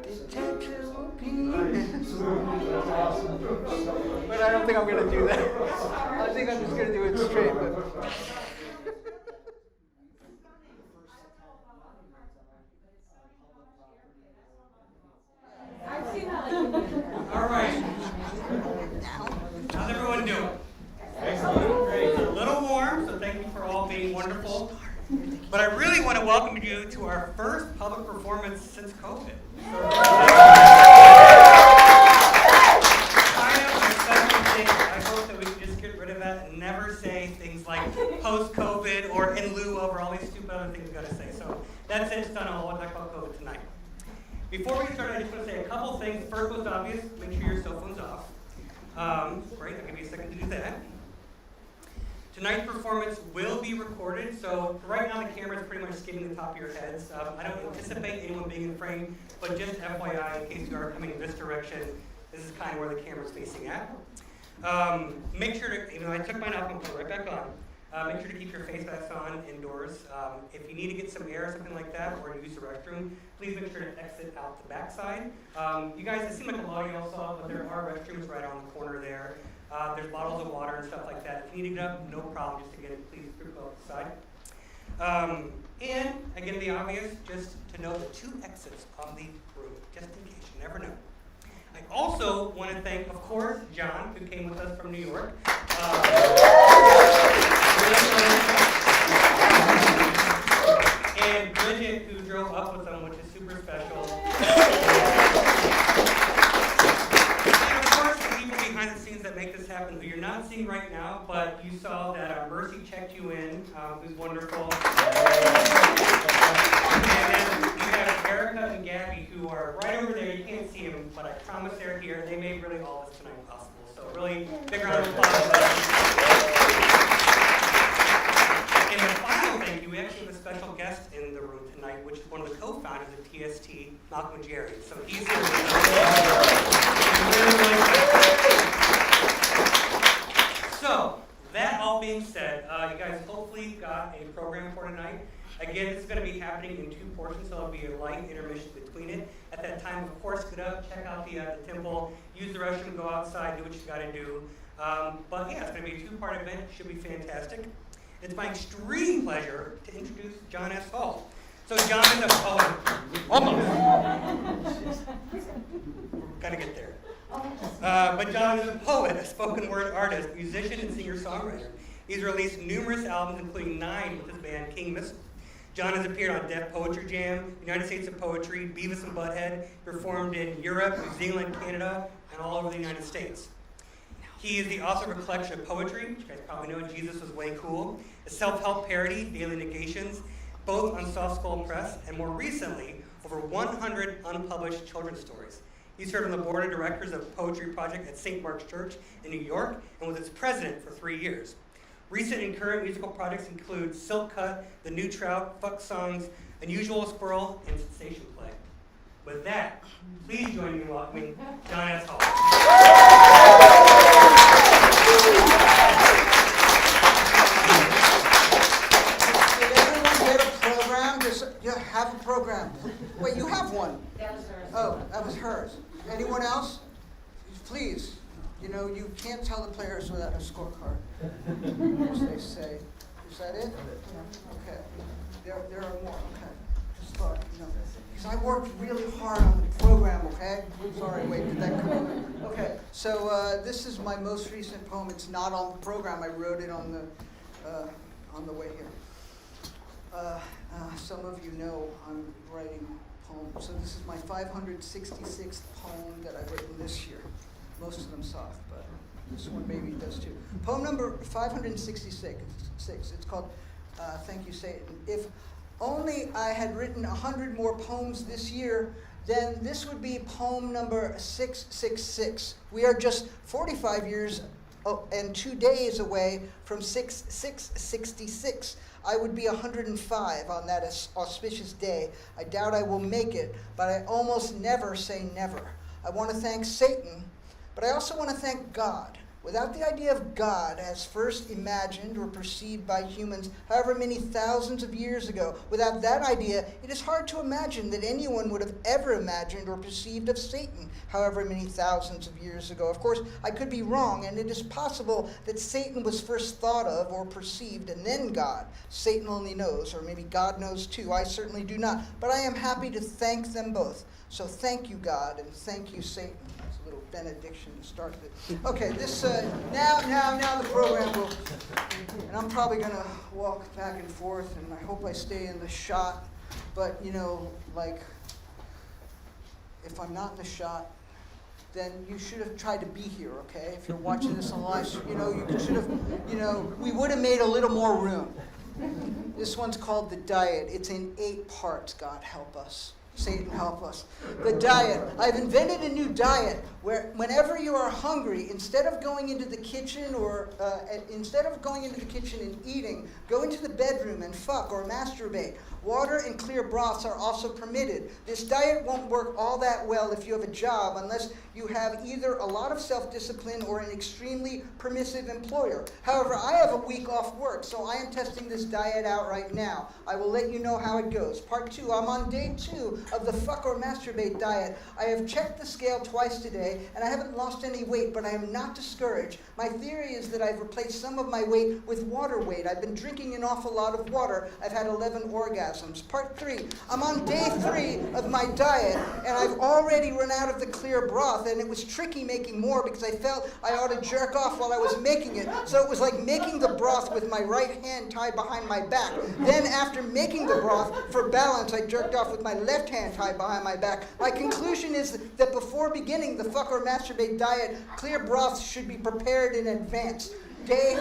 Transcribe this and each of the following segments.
Detective But I don't think I'm going to do that. I think I'm just going to do it straight. But. All right. How's everyone doing? Excellent. Great. It's a little warm, so thank you for all being wonderful. But I really want to welcome you to our first public performance since COVID. I hope that we can just get rid of that and never say things like post-COVID or in lieu of or all these stupid other things we've got to say. So that's it. It's done. I'll talk about COVID tonight. Before we get started, I just want to say a couple things. First, most obvious, make sure your cell phone's off. Great, I'll give you a second to do that. Tonight's performance will be recorded, so right now the camera is pretty much skimming the top of your heads. I don't anticipate anyone being in frame, but just FYI, in case you are coming this direction, this is kind of where the camera's facing at. Make sure to, even though I took mine off, I'm put it right back on. Make sure to keep your face masks on indoors. If you need to get some air or something like that, or use the restroom, please make sure to exit out the backside. You guys, it seemed like a lot of y'all saw, but there are restrooms right on the corner there. There's bottles of water and stuff like that. If you need to get up, no problem. Just again, please group up the side. And again, the obvious, just to know the 2 exits on the room, just in case. You never know. I also want to thank, of course, John, who came with us from New York. And Bridget, who drove up with them, which is super special. And of course, the people behind the scenes that make this happen, who you're not seeing right now, but you saw that Mercy checked you in, who's wonderful. And then you have Erica and Gabby, who are right over there. You can't see them, but I promise they're here. They made really all this tonight possible. So really big round of applause for them. And the final thank you, we actually have a special guest in the room tonight, which is one of the co-founders of TST, Malcolm and Jerry. So he's here with us. So, that all being said, you guys hopefully got a program for tonight. Again, this is going to be happening in 2 portions, so there'll be a light intermission between it. At that time, of course, get up, check out the temple, use the restroom, go outside, do what you got to do. But yeah, it's going to be a 2-part event. Should be fantastic. It's my extreme pleasure to introduce John S. Hall. So John is a poet. Almost. Gotta get there. But John is a poet, a spoken word artist, musician, and singer-songwriter. He's released numerous albums, including 9 with his band King Missile. John has appeared on Deaf Poetry Jam, United States of Poetry, Beavis and Butthead, performed in Europe, New Zealand, Canada, and all over the United States. He is the author of a collection of poetry, which you guys probably know, Jesus Was Way Cool, a self-help parody, Daily Negations, both on Soft Skull Press, and more recently, over 100 unpublished children's stories. He served on the board of directors of Poetry Project at St. Mark's Church in New York, and was its president for 3 years. Recent and current musical projects include Silk Cut, The New Trout, Fucksongs, Unusual Squirrel, and Sensation Play. With that, please join me in welcoming John S. Hall. Did everyone get a program? You have a program. Wait, you have one. That was hers. Oh, that was hers. Anyone else? Please. You know, you can't tell the players without a scorecard, as they say. Is that it? Okay. There are more. Okay. Just thought, because I worked really hard on the program, okay? Sorry, wait, did that come up? Okay, so this is my most recent poem. It's not on the program. I wrote it on the way here. Some of you know I'm writing poems. So this is my 566th poem that I've written this year. Most of them soft, but this one maybe does too. Poem number 566. It's called Thank You, Satan. If only I had written 100 more poems this year, then this would be poem number 666. We are just 45 years and 2 days away from 666. I would be 105 on that auspicious day. I doubt I will make it, but I almost never say never. I want to thank Satan, but I also want to thank God, Without the idea of God as first imagined or perceived by humans however many thousands of years ago, without that idea, it is hard to imagine that anyone would have ever imagined or perceived of Satan however many thousands of years ago. Of course, I could be wrong, and it is possible that Satan was first thought of or perceived and then God. Satan only knows, or maybe God knows too. I certainly do not. But I am happy to thank them both. So thank you, God, and thank you, Satan. Little benediction to start with. Okay, this now the program will, and I'm probably gonna walk back and forth, and I hope I stay in the shot. But like, if I'm not in the shot, then you should have tried to be here. Okay, if you're watching this on live, you should have, we would have made a little more room. This one's called The Diet. It's in 8 parts. God help us. Satan help us. The diet. I've invented a new diet where whenever you are hungry, instead of going into the kitchen and eating, go into the bedroom and fuck or masturbate. Water and clear broths are also permitted. This diet won't work all that well if you have a job unless you have either a lot of self-discipline or an extremely permissive employer. However, I have a week off work, so I am testing this diet out right now. I will let you know how it goes. Part 2, I'm on day 2 of the fuck or masturbate diet. I have checked the scale twice today, and I haven't lost any weight, but I am not discouraged. My theory is that I've replaced some of my weight with water weight. I've been drinking an awful lot of water. I've had 11 orgasms. Part 3, I'm on day 3 of my diet, and I've already run out of the clear broth, and it was tricky making more because I felt I ought to jerk off while I was making it. So it was like making the broth with my right hand tied behind my back. Then after making the broth, for balance, I jerked off with my left hand tied behind my back. My conclusion is that before beginning the fuck or masturbate diet, clear broths should be prepared in advance. Day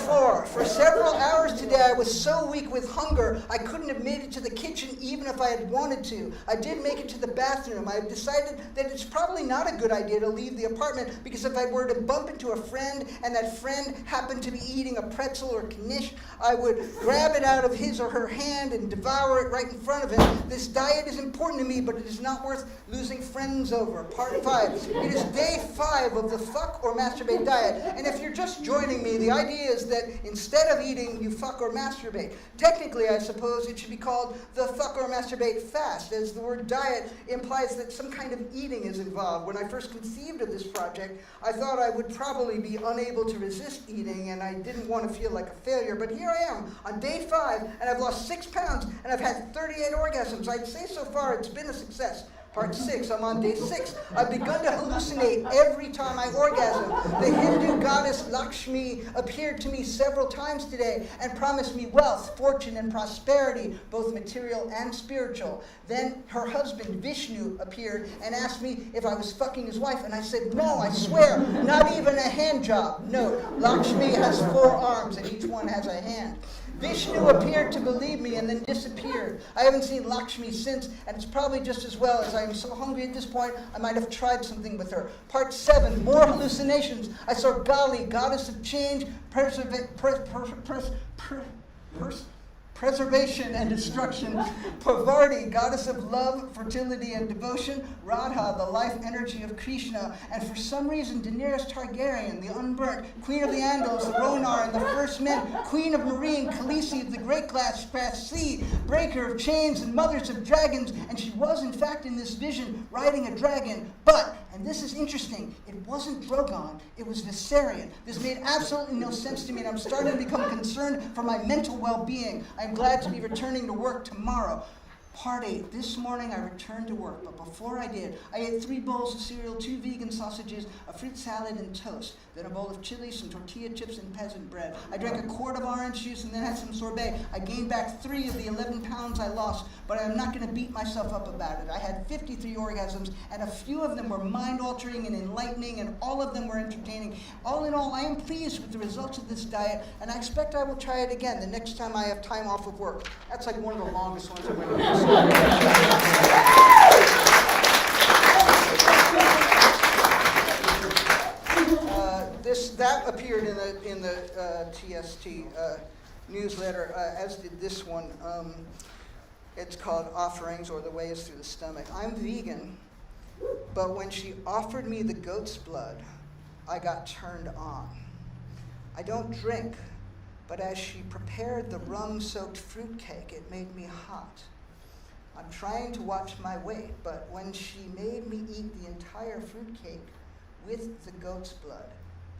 4. For several hours today, I was so weak with hunger, I couldn't have made it to the kitchen even if I had wanted to. I did make it to the bathroom. I have decided that it's probably not a good idea to leave the apartment because if I were to bump into a friend and that friend happened to be eating a pretzel or knish, I would grab it out of his or her hand and devour it right in front of him. This diet is important to me, but it is not worth losing friends over. Part 5. It is day 5 of the fuck or masturbate diet. And if you're just joining me, the idea is that instead of eating, you fuck or masturbate. Technically, I suppose it should be called the fuck or masturbate fast, as the word diet implies that some kind of eating is involved. When I first conceived of this project, I thought I would probably be unable to resist eating, and I didn't want to feel like a failure. But here I am on day 5, and I've lost 6 pounds, and I've had 38 orgasms. I'd say so far it's been a success. Part 6, I'm on day 6. I've begun to hallucinate every time I orgasm. The Hindu goddess Lakshmi appeared to me several times today and promised me wealth, fortune, and prosperity, both material and spiritual. Then her husband Vishnu appeared and asked me if I was fucking his wife, and I said, no, I swear, not even a hand job. Note, Lakshmi has 4 arms and each one has a hand. Vishnu appeared to believe me and then disappeared. I haven't seen Lakshmi since, and it's probably just as well, as I am so hungry at this point, I might have tried something with her. Part 7, more hallucinations. I saw Kali, goddess of change, preservation and destruction, Parvati, goddess of love, fertility, and devotion, Radha, the life energy of Krishna, and for some reason, Daenerys Targaryen, the unburnt, queen of the Andals, the Ronar, and the first men, queen of marine, Khaleesi, the great glass sea, breaker of chains, and mothers of dragons, and she was, in fact, in this vision, riding a dragon, but, and this is interesting, it wasn't Drogon, it was Viserion. This made absolutely no sense to me, and I'm starting to become concerned for my mental well-being. I'm glad to be returning to work tomorrow. Part 8. This morning I returned to work, but before I did, I ate 3 bowls of cereal, 2 vegan sausages, a fruit salad, and toast. Then a bowl of chili, some tortilla chips, and peasant bread. I drank a quart of orange juice and then had some sorbet. I gained back 3 of the 11 pounds I lost, but I'm not going to beat myself up about it. I had 53 orgasms, and a few of them were mind-altering and enlightening, and all of them were entertaining. All in all, I am pleased with the results of this diet, and I expect I will try it again the next time I have time off of work. That's like one of the longest ones I've ever done. That appeared in the TST newsletter, as did this one. It's called Offerings, or The Way is Through the Stomach. I'm vegan, but when she offered me the goat's blood, I got turned on. I don't drink, but as she prepared the rum-soaked fruitcake, it made me hot. I'm trying to watch my weight, but when she made me eat the entire fruitcake with the goat's blood,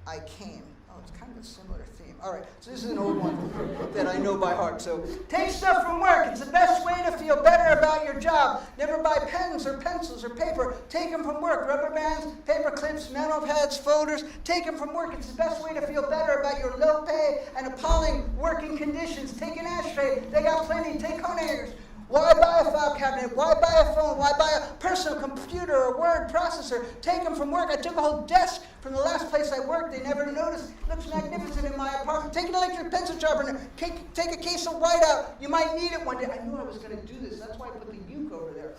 I came. Oh, it's kind of a similar theme. All right, so this is an old one that I know by heart. So, take stuff from work. It's the best way to feel better about your job. Never buy pens or pencils or paper. Take them from work. Rubber bands, paper clips, memo pads, folders. Take them from work. It's the best way to feel better about your low pay and appalling working conditions. Take an ashtray. They got plenty. Take cone hangers. Why buy a file cabinet? Why buy a phone? Why buy a personal computer or word processor? Take them from work. I took a whole desk from the last place I worked. They never noticed. It looks magnificent in my apartment. Take an electric pencil sharpener. Take a case of whiteout. You might need it one day. I knew I was going to do this. That's why I put the uke over there.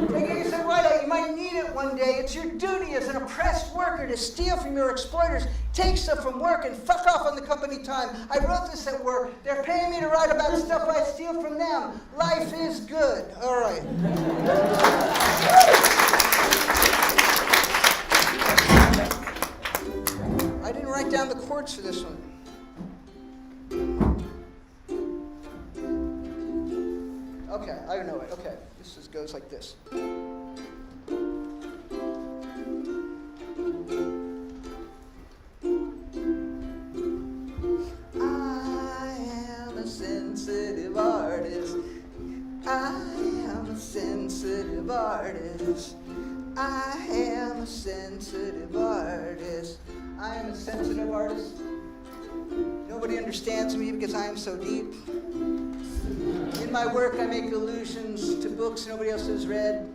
Take a case of whiteout. You might need it one day. It's your duty as an oppressed worker to steal from your exploiters. Take stuff from work and fuck off on the company time. I wrote this at work. They're paying me to write about stuff I steal from them. Life is good. All right. I didn't write down the chords for this one. Okay, I know it. Okay, this goes like this. I am a sensitive artist. I am a sensitive artist. I am a sensitive artist. I am a sensitive artist. Nobody understands me because I am so deep. In my work, I make allusions to books nobody else has read,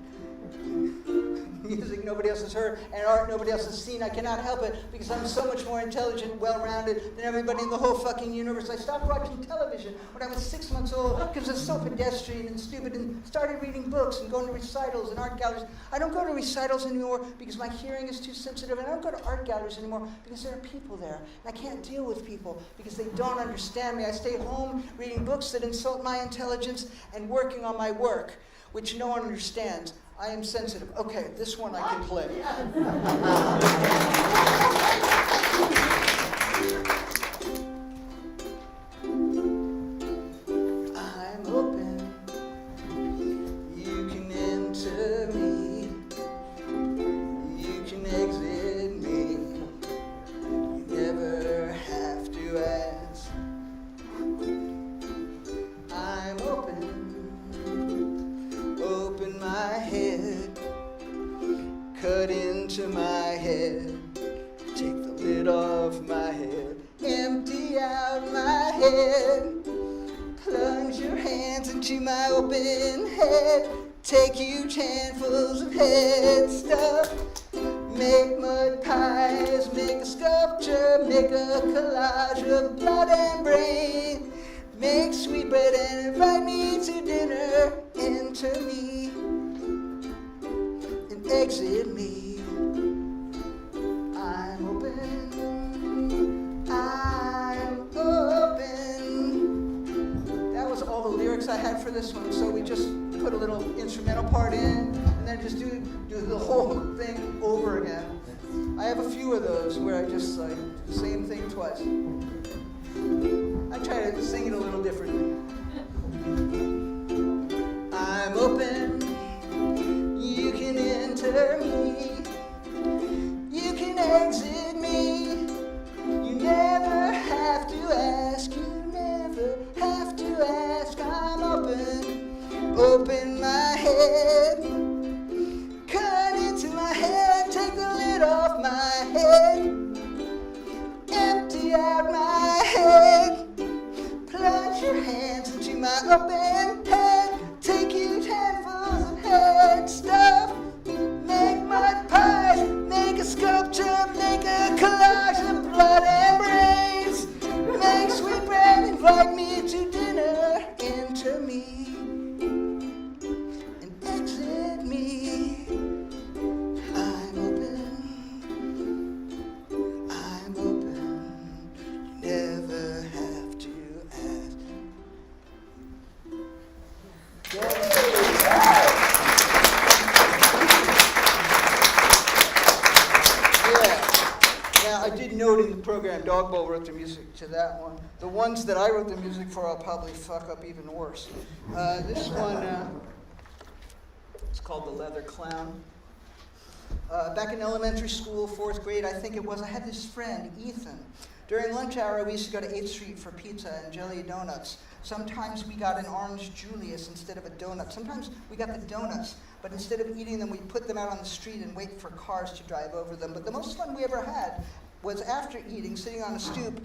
music nobody else has heard, and art nobody else has seen. I cannot help it because I'm so much more intelligent and well-rounded than everybody in the whole fucking universe. I stopped watching television when I was 6 months old because it was so pedestrian and stupid, and started reading books and going to recitals and art galleries. I don't go to recitals anymore because my hearing is too sensitive, and I don't go to art galleries anymore because there are people there, and I can't deal with people because they don't understand me. I stay home reading books that insult my intelligence and working on my work, which no one understands. I am sensitive. Okay, this one I can play. I'm open. You can enter me. You can exit me. You never have to ask. I'm open. Open my head, cut into my head, take the lid off my head, empty out my head, plunge your hands into my open head, take huge handfuls of head stuff, make mud pies, make a sculpture, make a collage of blood and brain. Make sweet bread and invite me to dinner. Enter me and exit me. I'm open. I'm open. That was all the lyrics I had for this one, so we just put a little instrumental part in and then just do the whole thing over again. I have a few of those where I just like the same thing twice. I try to sing it a little differently. I'm open. You can enter me. You can exit me. You never have to ask. You never have to ask. I'm open. Open my head. Cut into my head. Take the lid off my head. Empty out my head. Plunge your hands into my open head. Take huge handfuls of head stuff. Make mud pies. Make a sculpture. Make a collage of blood and brains. Make sweet bread. Invite me to dinner. Enter me and exit me. I'm open. I'm open. Never have to ask. Yeah. program. Dog Bowl wrote the music to that one. The ones that I wrote the music for, I'll probably fuck up even worse. This one, it's called The Leather Clown. Back in elementary school, 4th grade, I think it was, I had this friend, Ethan. During lunch hour, we used to go to 8th Street for pizza and jelly donuts. Sometimes we got an orange Julius instead of a donut. Sometimes we got the donuts, but instead of eating them, we put them out on the street and wait for cars to drive over them. But the most fun we ever had was after eating, sitting on a stoop,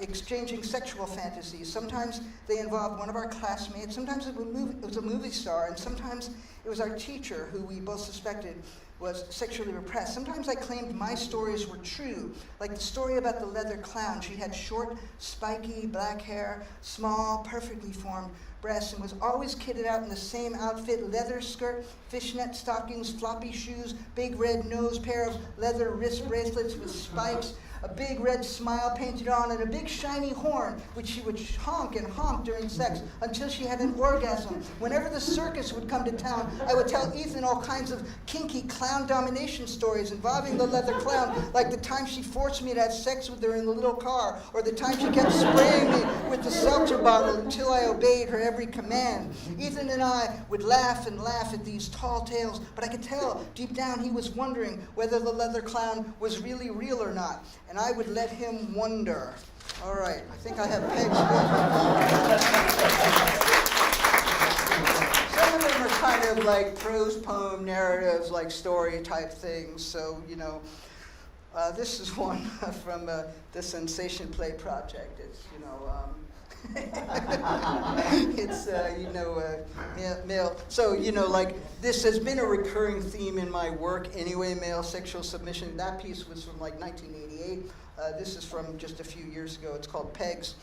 exchanging sexual fantasies. Sometimes they involved one of our classmates, sometimes it was a movie star, and sometimes it was our teacher, who we both suspected was sexually repressed. Sometimes I claimed my stories were true, like the story about the leather clown. She had short, spiky black hair, small, perfectly formed breasts, and was always kitted out in the same outfit: leather skirt, fishnet stockings, floppy shoes, big red nose, pair of leather wrist bracelets with spikes, a big red smile painted on, and a big shiny horn, which she would honk and honk during sex until she had an orgasm. Whenever the circus would come to town, I would tell Ethan all kinds of kinky clown domination stories involving the leather clown, like the time she forced me to have sex with her in the little car, or the time she kept spraying me with the seltzer bottle until I obeyed her every command. Ethan and I would laugh and laugh at these tall tales, but I could tell deep down he was wondering whether the leather clown was really real or not. And I would let him wonder. All right, I think I have pegs. Some of them are kind of like prose poem narratives, like story type things. So, this is one from the Sensation Play Project. It's, it's, male. So, like, this has been a recurring theme in my work anyway, male sexual submission. That piece was from like 1988. This is from just a few years ago. It's called Pegs.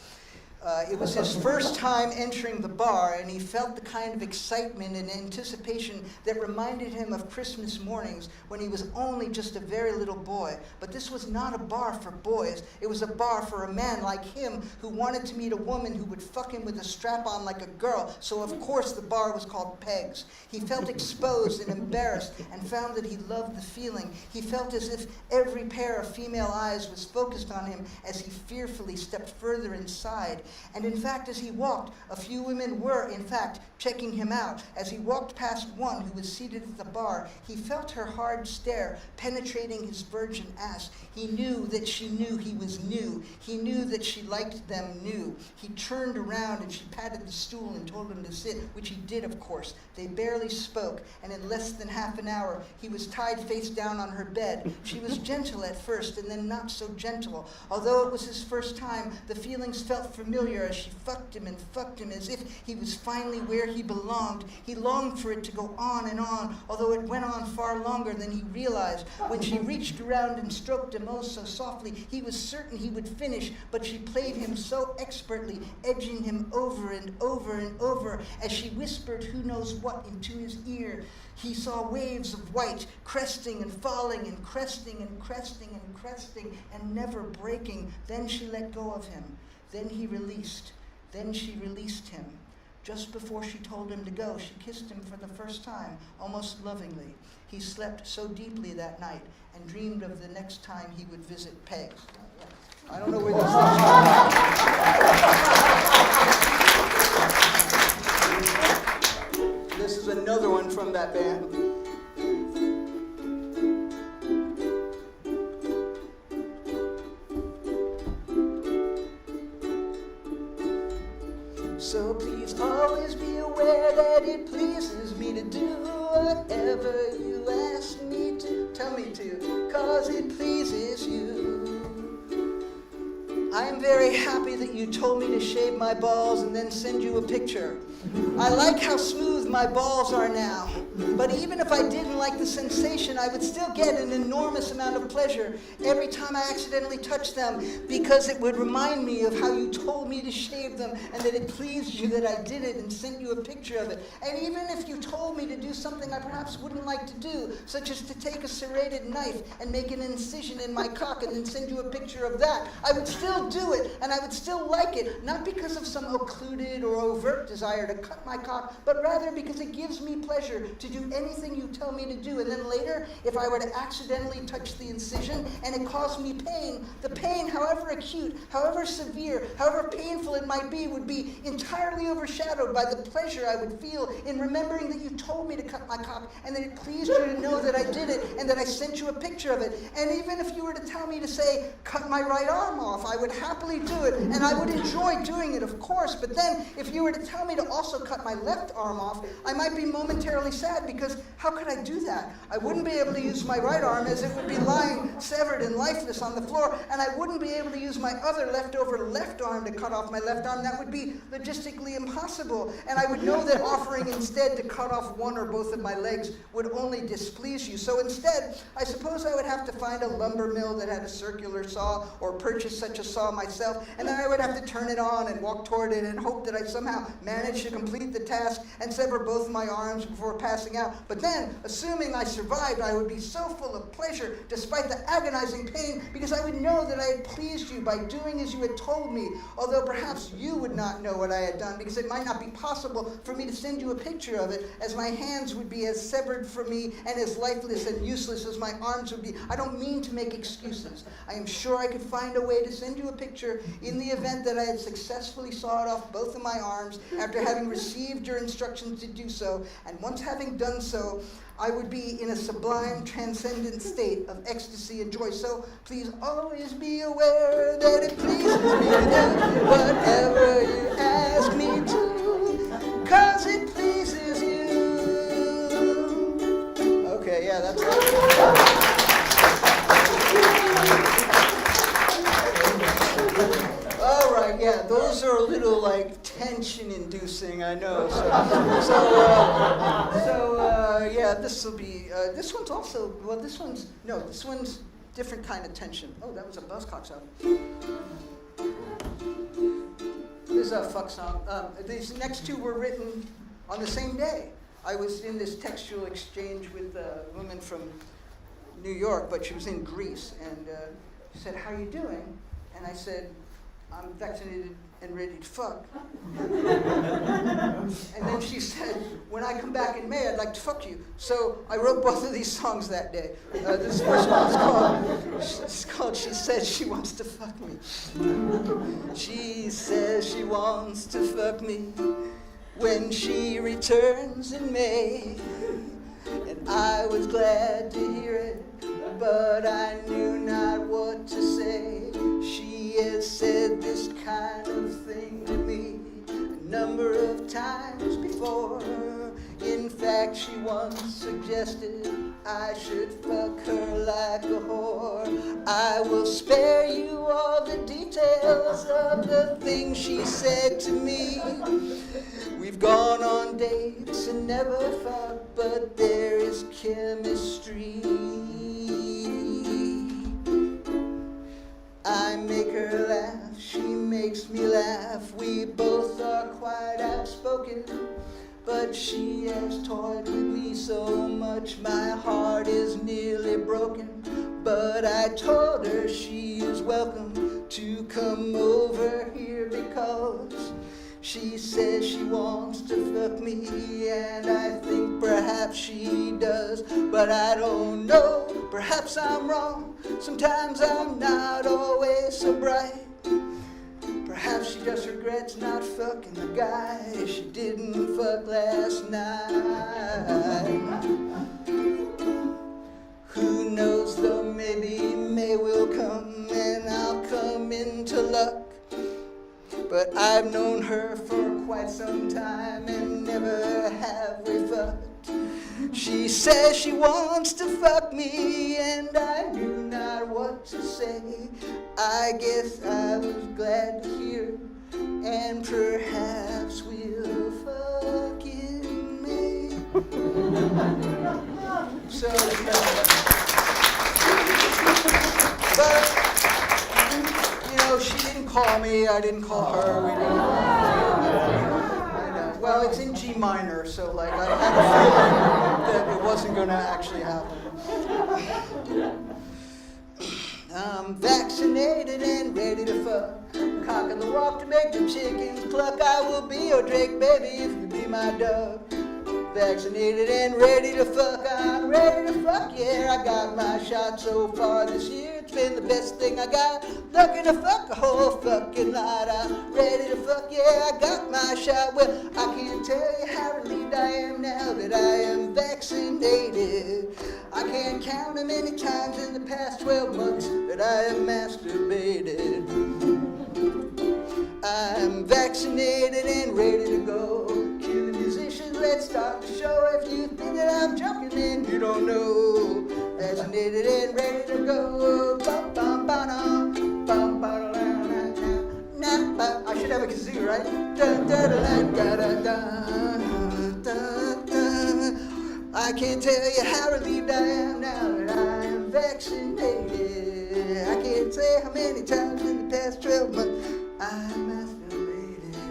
It was his first time entering the bar, and he felt the kind of excitement and anticipation that reminded him of Christmas mornings when he was only just a very little boy. But this was not a bar for boys. It was a bar for a man like him who wanted to meet a woman who would fuck him with a strap-on like a girl. So of course the bar was called Pegs. He felt exposed and embarrassed and found that he loved the feeling. He felt as if every pair of female eyes was focused on him as he fearfully stepped further inside. And in fact, as he walked, a few women were, in fact, checking him out. As he walked past one who was seated at the bar, he felt her hard stare penetrating his virgin ass. He knew that she knew he was new. He knew that she liked them new. He turned around and she patted the stool and told him to sit, which he did, of course. They barely spoke, and in less than half an hour, he was tied face down on her bed. She was gentle at first, and then not so gentle. Although it was his first time, the feelings felt familiar as she fucked him as if he was finally where he belonged. He longed for it to go on, although it went on far longer than he realized. When she reached around and stroked him oh so softly, he was certain he would finish, but she played him so expertly, edging him over and over and over. As she whispered who knows what into his ear, he saw waves of white cresting and falling and cresting and cresting and cresting and never breaking. Then she let go of him. Then he released. Then she released him. Just before she told him to go, she kissed him for the first time, almost lovingly. He slept so deeply that night and dreamed of the next time he would visit Pegs. I don't know where this is. This is another one from that band. So please always be aware that it pleases me to do whatever you ask me to. Tell me to, 'cause it pleases you. I am very happy that you told me to shave my balls and then send you a picture. I like how smooth my balls are now. But even if I didn't like the sensation, I would still get an enormous amount of pleasure every time I accidentally touched them, because it would remind me of how you told me to shave them and that it pleased you that I did it and sent you a picture of it. And even if you told me to do something I perhaps wouldn't like to do, such as to take a serrated knife and make an incision in my cock and then send you a picture of that, I would still do it, and I would still like it, not because of some occluded or overt desire to to cut my cock, but rather because it gives me pleasure to do anything you tell me to do. And then later, if I were to accidentally touch the incision and it caused me pain, the pain, however acute, however severe, however painful it might be, would be entirely overshadowed by the pleasure I would feel in remembering that you told me to cut my cock and that it pleased you to know that I did it and that I sent you a picture of it. And even if you were to tell me to say, cut my right arm off, I would happily do it, and I would enjoy doing it, of course. But then, if you were to tell me to also cut my left arm off, I might be momentarily sad, because how could I do that? I wouldn't be able to use my right arm, as it would be lying severed and lifeless on the floor, and I wouldn't be able to use my other leftover left arm to cut off my left arm. That would be logistically impossible, and I would know that offering instead to cut off one or both of my legs would only displease you. So instead, I suppose I would have to find a lumber mill that had a circular saw, or purchase such a saw myself, and then I would have to turn it on and walk toward it and hope that I somehow manage to complete the task and sever both my arms before passing out. But then, assuming I survived, I would be so full of pleasure despite the agonizing pain, because I would know that I had pleased you by doing as you had told me, although perhaps you would not know what I had done, because it might not be possible for me to send you a picture of it, as my hands would be as severed from me and as lifeless and useless as my arms would be. I don't mean to make excuses. I am sure I could find a way to send you a picture in the event that I had successfully sawed off both of my arms after having received your instructions to do so, and once having done so, I would be in a sublime, transcendent state of ecstasy and joy. So please always be aware that it pleases me to do whatever you ask me to, 'cause it pleases you. Okay, yeah, that's right. All right, yeah, those are a little like tension-inducing, I know. Yeah, this will be. This one's also. Well, this one's different kind of tension. Oh, that was a Buzzcocks album. This is a Fucksong. These next two were written on the same day. I was in this textual exchange with a woman from New York, but she was in Greece, and she said, "How are you doing?" And I said, "I'm vaccinated and ready to fuck." And then she said, "When I come back in May, I'd like to fuck you." So I wrote both of these songs that day. This first one's called "She Says She Wants to Fuck Me." She says she wants to fuck me when she returns in May. And I was glad to hear it, but I knew not what to say. She has said this kind of thing to me a number of times before. In fact, she once suggested I should fuck her like a whore. I will spare you all the details of the things she said to me. We've gone on dates and never fucked, but there is chemistry. I make her laugh, she makes me laugh. We both are quite outspoken, but she has toyed with me so much my heart is nearly broken. But I told her she is welcome to come over here, because she says she wants to fuck me, and I think perhaps she does, but I don't know, perhaps I'm wrong. Sometimes I'm not always so bright. Perhaps she just regrets not fucking the guy she didn't fuck last night. Who knows though, maybe May will come and I'll come into luck. But I've known her for quite some time and never have we fucked. She says she wants to fuck me and I knew not what to say. I guess I was glad to hear, and perhaps we'll fuck in May. So, but she didn't call me, I didn't call her, we didn't. I know. Well, it's in G minor, so like I had a feeling that it wasn't gonna actually happen. I'm vaccinated and ready to fuck. Cock of the walk to make the chickens cluck. I will be your Drake, baby, if you be my dove. Vaccinated and ready to fuck. I'm ready to fuck, yeah. I got my shot so far this year. It's been the best thing I got. Looking to fuck a whole fucking lot. I'm ready to fuck, yeah. I got my shot. Well, I can't tell you how relieved I am now that I am vaccinated. I can't count how many times in the past 12 months that I have masturbated. I'm vaccinated and ready to go. Cue the musicians, let's start the show. If you think that I'm joking, then you don't know. Vaccinated and ready to go. Bum, bum, ba-dum, bum, ba-da-da-da-da. I should have a kazoo, right? I can't tell you how relieved I am now that I am vaccinated. I can't say how many times in the past 12 months I'm masturbated.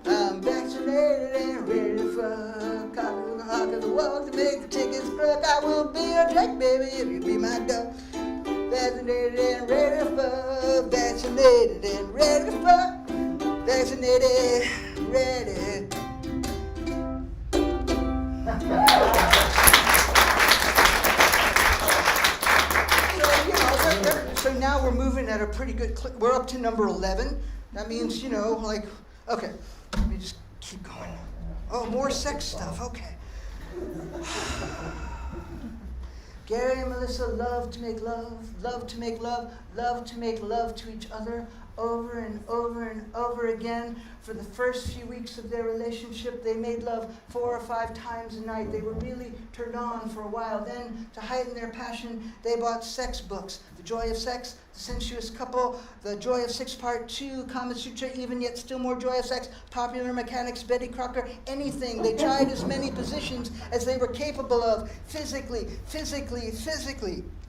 I'm vaccinated and ready to fuck. Cock of the walk to make the chickens cluck. I will be your Drake, baby, if you be my dog. Vaccinated and ready to fuck. Vaccinated and ready to fuck. Vaccinated, ready. So now we're moving at a pretty good clip. We're up to number 11. That means, okay, let me just keep going. Oh, more sex stuff, okay. Gary and Melissa love to make love, love to make love, love to make love to each other over and over and over again. For the first few weeks of their relationship, they made love 4 or 5 times a night. They were really turned on for a while. Then, to heighten their passion, they bought sex books. The Joy of Sex, The Sensuous Couple, The Joy of Sex Part 2, Kama Sutra, Even Yet Still More Joy of Sex, Popular Mechanics, Betty Crocker, anything. They tried as many positions as they were capable of, physically.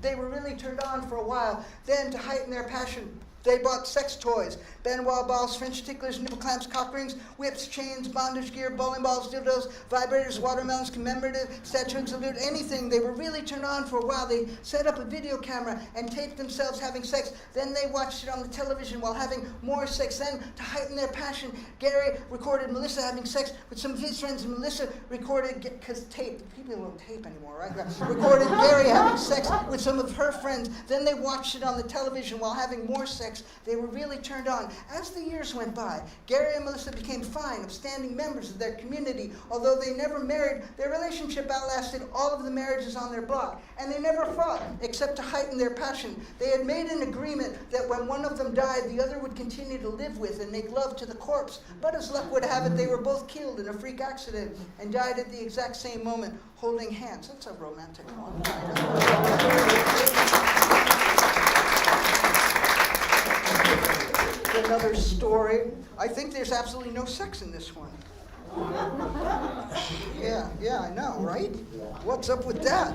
They were really turned on for a while. Then, to heighten their passion, they bought sex toys, Benoit balls, French ticklers, nipple clamps, cock rings, whips, chains, bondage gear, bowling balls, dildos, vibrators, watermelons, commemorative, statue salute, anything. They were really turned on for a while. They set up a video camera and taped themselves having sex. Then they watched it on the television while having more sex. Then, to heighten their passion, Gary recorded Melissa having sex with some of his friends, and Melissa recorded, because tape, people don't tape anymore, right? Recorded Gary having sex with some of her friends. Then they watched it on the television while having more sex. They were really turned on. As the years went by, Gary and Melissa became fine, upstanding members of their community. Although they never married, their relationship outlasted all of the marriages on their block. And they never fought, except to heighten their passion. They had made an agreement that when one of them died, the other would continue to live with and make love to the corpse. But as luck would have it, they were both killed in a freak accident and died at the exact same moment, holding hands. That's a romantic one. Another story. I think there's absolutely no sex in this one. Yeah, I know, right? What's up with that?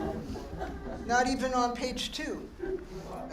Not even on page 2.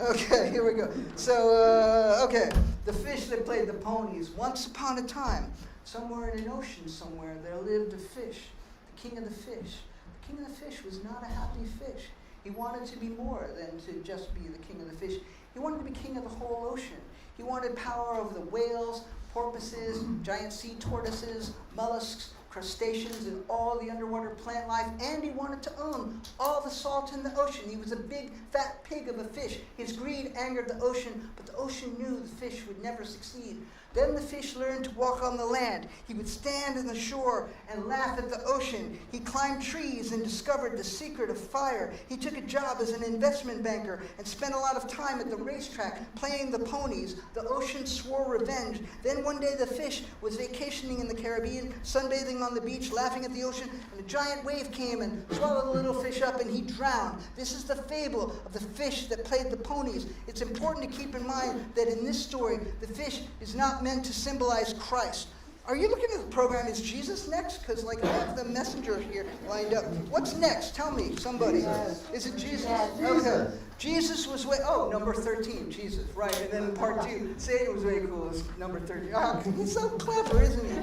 Okay, here we go. So, okay. The fish that played the ponies. Once upon a time, somewhere in an ocean somewhere, there lived a fish, the king of the fish. The king of the fish was not a happy fish. He wanted to be more than to just be the king of the fish. He wanted to be king of the whole ocean. He wanted power over the whales, porpoises, giant sea tortoises, mollusks, crustaceans, and all the underwater plant life, and he wanted to own all the salt in the ocean. He was a big, fat pig of a fish. His greed angered the ocean, but the ocean knew the fish would never succeed. Then the fish learned to walk on the land. He would stand on the shore and laugh at the ocean. He climbed trees and discovered the secret of fire. He took a job as an investment banker and spent a lot of time at the racetrack playing the ponies. The ocean swore revenge. Then one day the fish was vacationing in the Caribbean, sunbathing on the beach, laughing at the ocean, and a giant wave came and swallowed the little fish up, and he drowned. This is the fable of the fish that played the ponies. It's important to keep in mind that in this story, the fish is not meant to symbolize Christ. Are you looking at the program? Is Jesus next? Because I have the messenger here lined up. What's next? Tell me, somebody. Is it Jesus? Okay. Jesus was number 13, Jesus, right. And then part 2, Satan was way cool, is number 13. Oh, he's so clever, isn't he?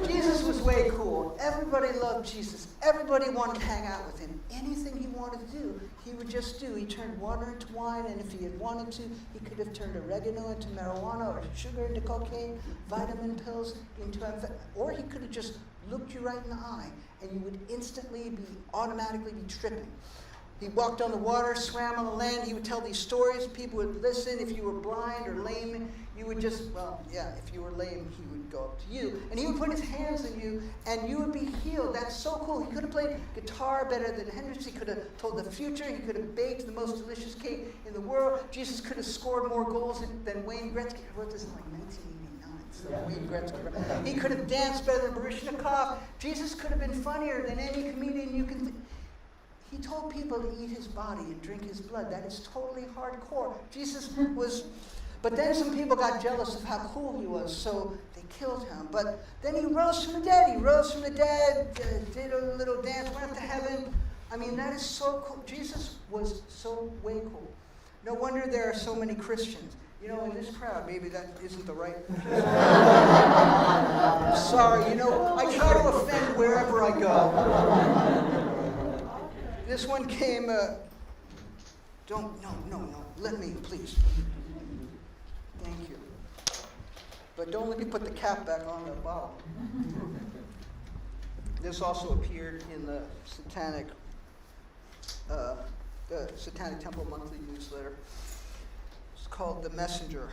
Jesus was way cool. Everyone Everybody loved Jesus. Everybody wanted to hang out with him. Anything he wanted to do, he would just do. He turned water into wine, and if he had wanted to, he could have turned oregano into marijuana, or sugar into cocaine, vitamin pills into or he could have just looked you right in the eye, and you would automatically be tripping. He walked on the water, swam on the land. He would tell these stories. People would listen. If you were blind or lame, you would just, if you were lame, he would go up to you. And he would put his hands on you, and you would be healed. That's so cool. He could have played guitar better than Hendrix. He could have told the future. He could have baked the most delicious cake in the world. Jesus could have scored more goals than Wayne Gretzky. I wrote this in like 1989. So Wayne Gretzky. He could have danced better than Baryshnikov. Jesus could have been funnier than any comedian you can think. He told people to eat his body and drink his blood. That is totally hardcore. Jesus was, but then some people got jealous of how cool he was, so they killed him. But then he rose from the dead. He rose from the dead, did a little dance, went up to heaven. I mean, that is so cool. Jesus was so way cool. No wonder there are so many Christians. You know, in this crowd, maybe that isn't the right. Sorry, I try to offend wherever I go. This one came, no, let me, please. Thank you. But don't let me put the cap back on the bottle. This also appeared in the Satanic Temple Monthly Newsletter. It's called The Messenger.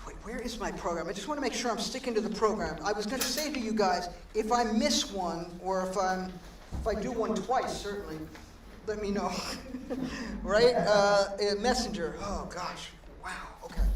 Wait, where is my program? I just want to make sure I'm sticking to the program. I was going to say to you guys, if I miss one, or if I do one twice, certainly, let me know. Right? Messenger. Oh, gosh. Wow. Okay.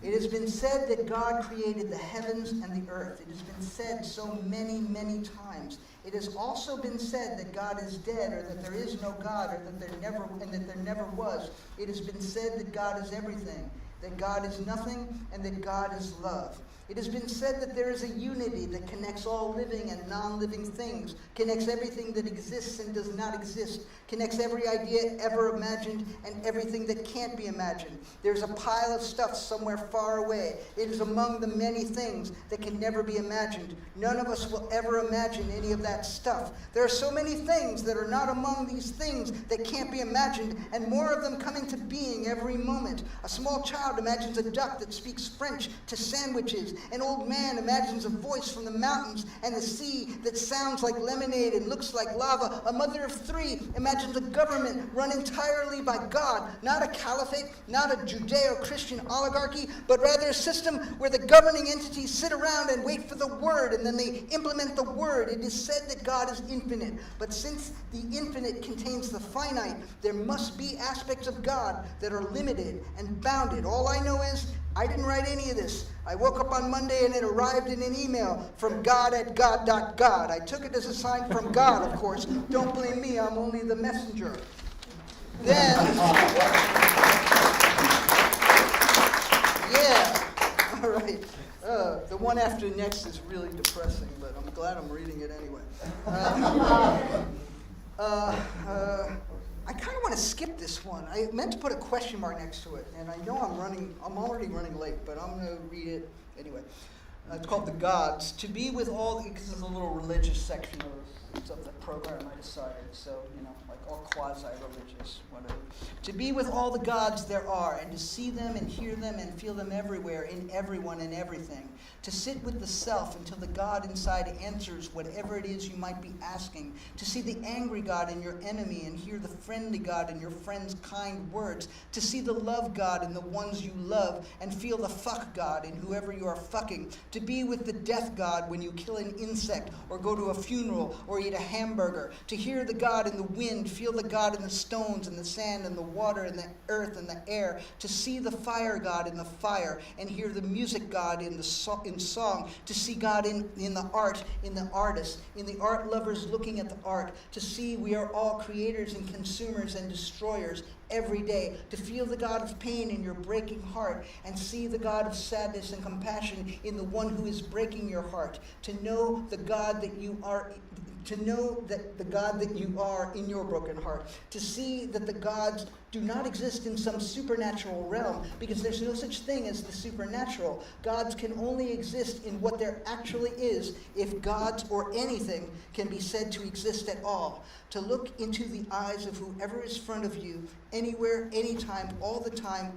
It has been said that God created the heavens and the earth. It has been said so many, many times. It has also been said that God is dead, or that there is no God, or that there never was. It has been said that God is everything, that God is nothing, and that God is love. It has been said that there is a unity that connects all living and non-living things, connects everything that exists and does not exist, connects every idea ever imagined and everything that can't be imagined. There's a pile of stuff somewhere far away. It is among the many things that can never be imagined. None of us will ever imagine any of that stuff. There are so many things that are not among these things that can't be imagined, and more of them come into being every moment. A small child imagines a duck that speaks French to sandwiches. An old man imagines a voice from the mountains and the sea that sounds like lemonade and looks like lava. A mother of three imagines a government run entirely by God, not a caliphate, not a Judeo-Christian oligarchy, but rather a system where the governing entities sit around and wait for the word, and then they implement the word. It is said that God is infinite, but since the infinite contains the finite, there must be aspects of God that are limited and bounded. All I know is I didn't write any of this. I woke up on Monday and it arrived in an email from God@God.God. I took it as a sign from God, of course. Don't blame me, I'm only the messenger. Then, all right. The one after next is really depressing, but I'm glad I'm reading it anyway. I kind of want to skip this one. I meant to put a question mark next to it, and I know I'm already running late, but I'm going to read it anyway. It's called The Gods. To be with all, because there's a little religious section of the program I decided, so, like all quasi-religious, whatever. To be with all the gods there are, and to see them and hear them and feel them everywhere, in everyone and everything. To sit with the self until the God inside answers whatever it is you might be asking. To see the angry God in your enemy and hear the friendly God in your friend's kind words. To see the love God in the ones you love and feel the fuck God in whoever you are fucking. To be with the death God when you kill an insect or go to a funeral or eat a hamburger. To hear the God in the wind, feel the God in the stones and the sand and the water and the earth and the air. To see the fire God in the fire and hear the music God in song. To see God in the art, in the artist, in the art lovers looking at the art. To see we are all creators and consumers and destroyers every day. To feel the God of pain in your breaking heart and see the God of sadness and compassion in the one who is breaking your heart. To know the God that you are, to know that the God that you are in your broken heart, to see that the gods do not exist in some supernatural realm, because there's no such thing as the supernatural. Gods can only exist in what there actually is, if gods or anything can be said to exist at all. To look into the eyes of whoever is in front of you, anywhere, anytime, all the time,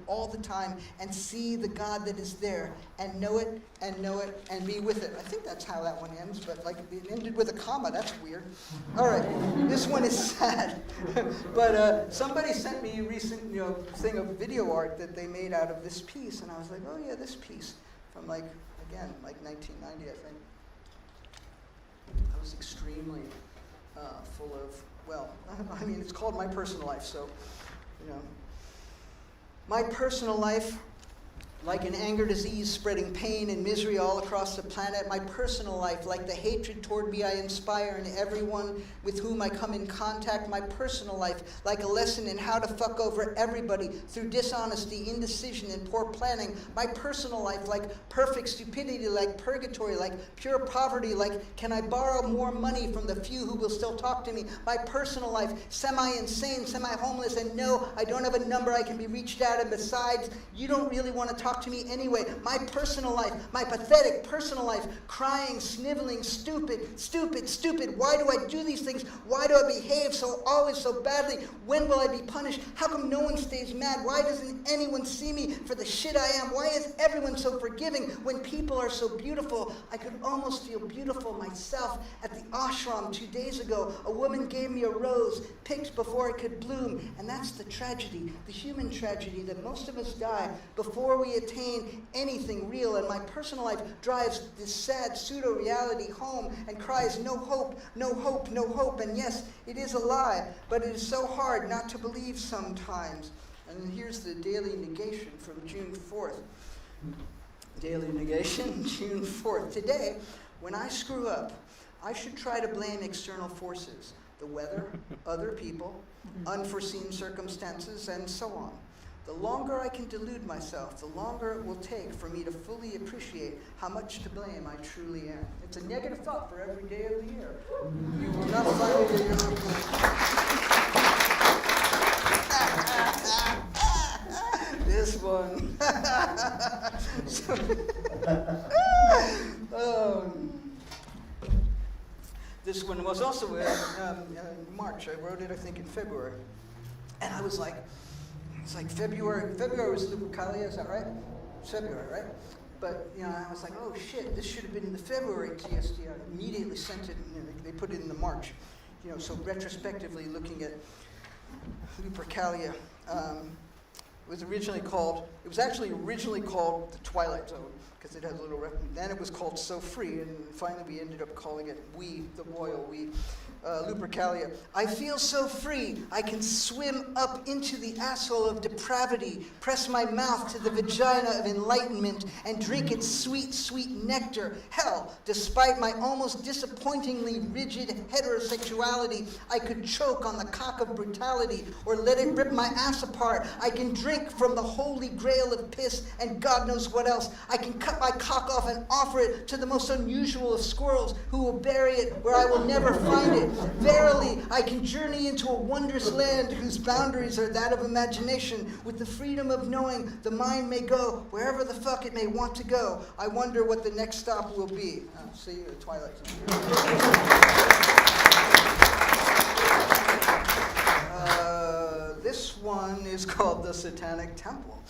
and see the God that is there, and know it, and be with it. I think that's how that one ends, but like it ended with a comma. That's weird. All right, this one is sad. But somebody sent me a recent thing of video art that they made out of this piece, and I was like, oh yeah, this piece from like 1990, I think. I was extremely full of, well, I mean, it's called My Personal Life, so, my personal life, like an anger disease spreading pain and misery all across the planet. My personal life, like the hatred toward me I inspire in everyone with whom I come in contact. My personal life, like a lesson in how to fuck over everybody through dishonesty, indecision, and poor planning. My personal life, like perfect stupidity, like purgatory, like pure poverty, like can I borrow more money from the few who will still talk to me. My personal life, semi-insane, semi-homeless, and no, I don't have a number I can be reached at, and besides, you don't really want to talk to me anyway. My personal life, my pathetic personal life, crying, sniveling, stupid. Why do I do these things? Why do I behave always so badly? When will I be punished? How come no one stays mad? Why doesn't anyone see me for the shit I am? Why is everyone so forgiving when people are so beautiful? I could almost feel beautiful myself at the ashram 2 days ago. A woman gave me a rose, picked before it could bloom, and that's the tragedy, the human tragedy, that most of us die before we attain anything real. And my personal life drives this sad pseudo-reality home and cries, no hope, no hope, no hope. And yes, it is a lie, but it is so hard not to believe sometimes. And here's the Daily Negation from June 4th. Daily Negation, June 4th. Today, when I screw up, I should try to blame external forces, the weather, other people, unforeseen circumstances, and so on. The longer I can delude myself, the longer it will take for me to fully appreciate how much to blame I truly am. It's a negative thought for every day of the year. You will not find it in your this one. This one was also in March. I wrote it, I think, in February. And I was like, it's like February was Lupercalia, is that right? It's February, right? But, I was like, oh shit, this should have been in the February TST. I immediately sent it, and they put it in the March. So retrospectively looking at Lupercalia, it was actually originally called The Twilight Zone, because it has a little, then it was called So Free, and finally we ended up calling it the royal we. Lupercalia. I feel so free, I can swim up into the asshole of depravity, press my mouth to the vagina of enlightenment, and drink its sweet, sweet nectar. Hell, despite my almost disappointingly rigid heterosexuality, I could choke on the cock of brutality, or let it rip my ass apart. I can drink from the holy grail of piss, and God knows what else. I can cut my cock off and offer it to the most unusual of squirrels, who will bury it where I will never find it. Verily, I can journey into a wondrous land whose boundaries are that of imagination, with the freedom of knowing the mind may go wherever the fuck it may want to go. I wonder what the next stop will be. See you at Twilight Zone. This one is called The Satanic Temple.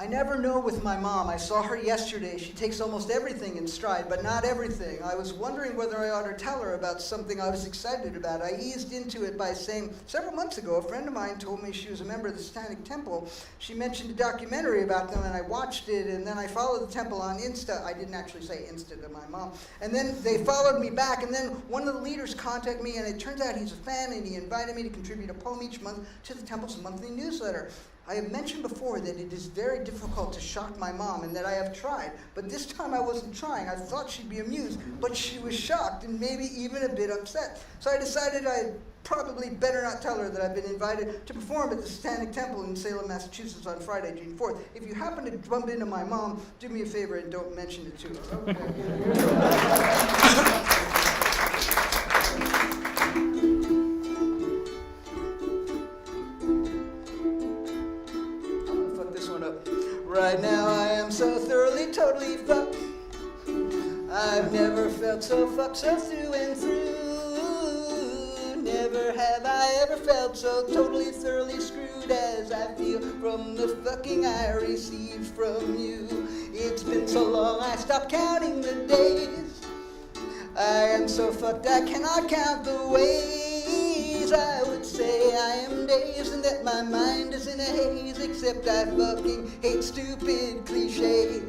I never know with my mom. I saw her yesterday. She takes almost everything in stride, but not everything. I was wondering whether I ought to tell her about something I was excited about. I eased into it by saying, several months ago, a friend of mine told me she was a member of the Satanic Temple. She mentioned a documentary about them, and I watched it, and then I followed the temple on Insta. I didn't actually say Insta to my mom. And then they followed me back, and then one of the leaders contacted me, and it turns out he's a fan, and he invited me to contribute a poem each month to the temple's monthly newsletter. I have mentioned before that it is very difficult to shock my mom, and that I have tried, but this time I wasn't trying. I thought she'd be amused, but she was shocked and maybe even a bit upset. So I decided I'd probably better not tell her that I've been invited to perform at the Satanic Temple in Salem, Massachusetts on Friday, June 4th. If you happen to bump into my mom, do me a favor and don't mention it to her. Okay. I've never felt so fucked so through and through. Never have I ever felt so totally, thoroughly screwed as I feel from the fucking I received from you. It's been so long I stopped counting the days. I am so fucked I cannot count the ways. I would say I am dazed and that my mind is in a haze, except I fucking hate stupid cliches.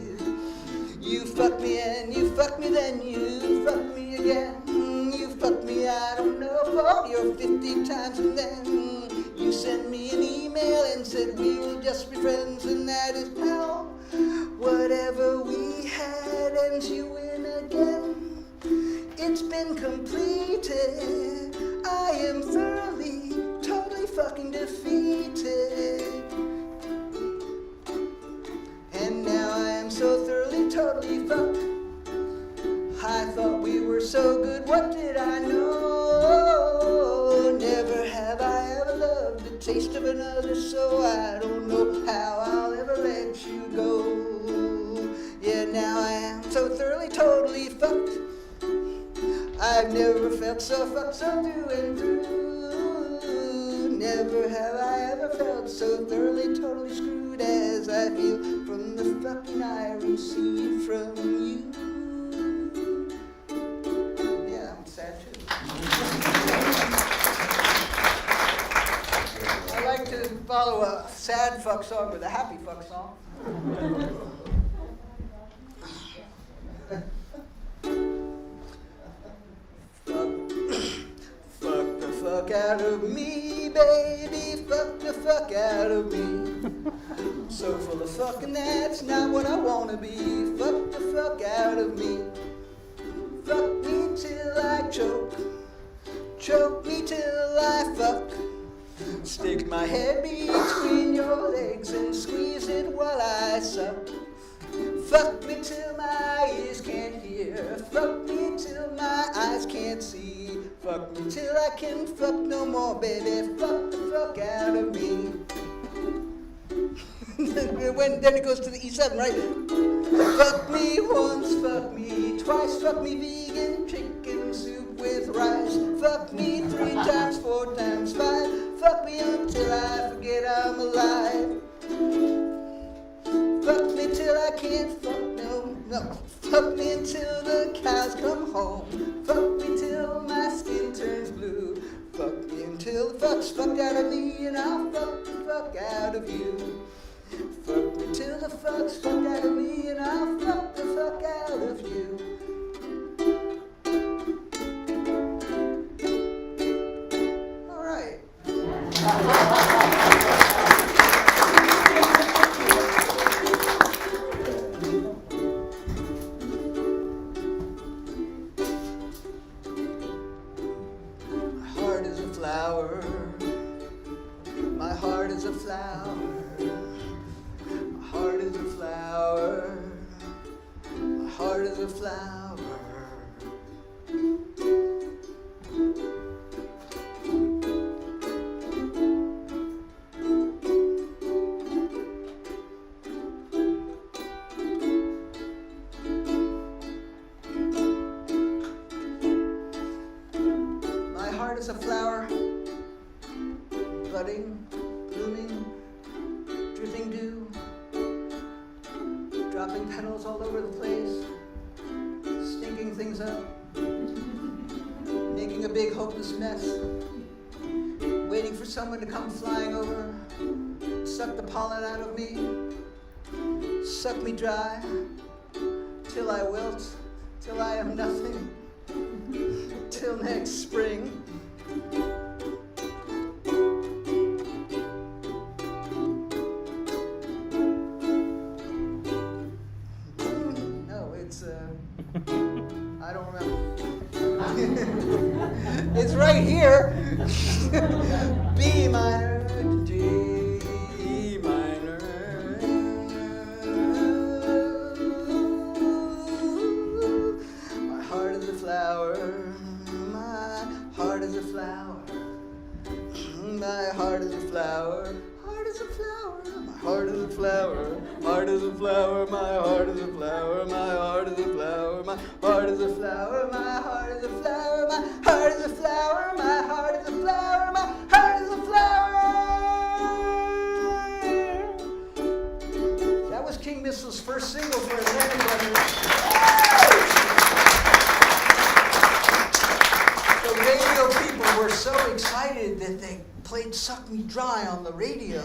You fuck me and you fuck me, then you fuck me again. You fuck me, I don't know, 40 or 50 times, and then you send me an email and said we will just be friends, and that is how whatever we had ends. You win again. It's been completed. I am thoroughly, totally fucking defeated. And now I am so thoroughly, totally fucked. I thought we were so good, what did I know? Never have I ever loved the taste of another, so I don't know how I'll ever let you go. Yeah, now I am so thoroughly, totally fucked. I've never felt so fucked so through and through. Never have I ever felt so thoroughly, totally screwed as I feel from the fucking I received from you. Yeah, I'm sad too. I like to follow a sad fuck song with a happy fuck song. Fuck the fuck out of me, baby. Fuck the fuck out of me. So full of fucking, that's not what I wanna be. Fuck the fuck out of me. Fuck me till I choke. Choke me till I fuck. Stick my head between your legs and squeeze it while I suck. Fuck me till my ears can't hear. Fuck me till my eyes can't see. Fuck me till I can fuck no more, baby. Fuck the fuck out of me. Then it goes to the E7, right? Fuck me once, fuck me twice. Fuck me vegan chicken soup with rice. Fuck me 3 times, 4 times, 5. Fuck me until I forget I'm alive. Fuck me till I can't fuck no. Fuck me until the cows come home. Fuck me till my skin turns blue. Fuck me until the fuck's fucked out of me, and I'll fuck the fuck out of you. Fuck me till the fuck's fucked out of me, and I'll fuck the fuck out of you. All right. My heart is a flower. My heart is a flower. My heart is a flower. My heart is a flower. Budding, blooming, dripping dew, dropping petals all over the place, stinking things up, making a big hopeless mess, waiting for someone to come flying over, suck the pollen out of me, suck me dry, till I wilt, till I am nothing, till next spring. I don't remember. It's right here. B minor, D minor. My heart is a flower. My heart is a flower. My heart is a flower. Heart is a flower. flower, my heart is a flower, heart is a flower, my heart is a flower, my heart is a flower, my heart is a flower, my heart is a flower, my heart is a flower, my heart is a flower, my heart is a flower. That was King Missile's first single for Atlantic Brothers. The radio people were so excited that they played Suck Me Dry on the radio.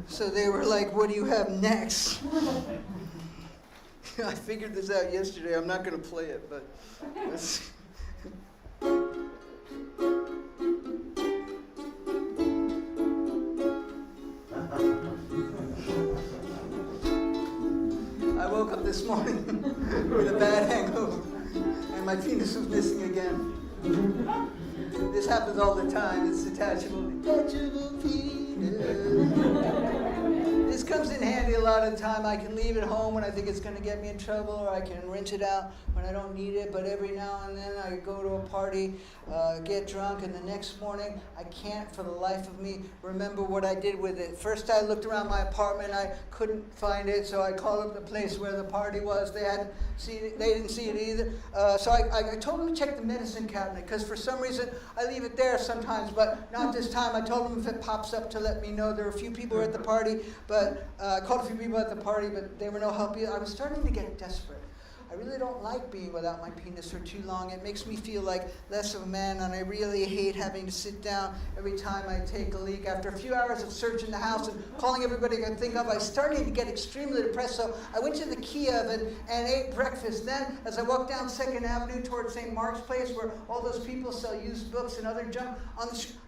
So they were like, what do you have next? I figured this out yesterday. I'm not going to play it, but... I woke up this morning with a bad hangover, and my penis was missing again. This happens all the time. It's detachable penis. This comes in handy a lot of the time. I can leave it home when I think it's going to get me in trouble, or I can rinse it out when I don't need it. But every now and then I go to a party, get drunk, and the next morning I can't for the life of me remember what I did with it. First I looked around my apartment. I couldn't find it, so I called up the place where the party was. They didn't see it either. So I told them to check the medicine cabinet, because for some reason I leave it there sometimes, but not this time. I told them if it pops up to let me know. There were a few people at the party, but I called a few people at the party, but they were no help either. I was starting to get desperate. I really don't like being without my penis for too long. It makes me feel like less of a man, and I really hate having to sit down every time I take a leak. After a few hours of searching the house and calling everybody I could think of, I was starting to get extremely depressed, so I went to the key oven and ate breakfast. Then, as I walked down 2nd Avenue towards St. Mark's Place, where all those people sell used books and other junk,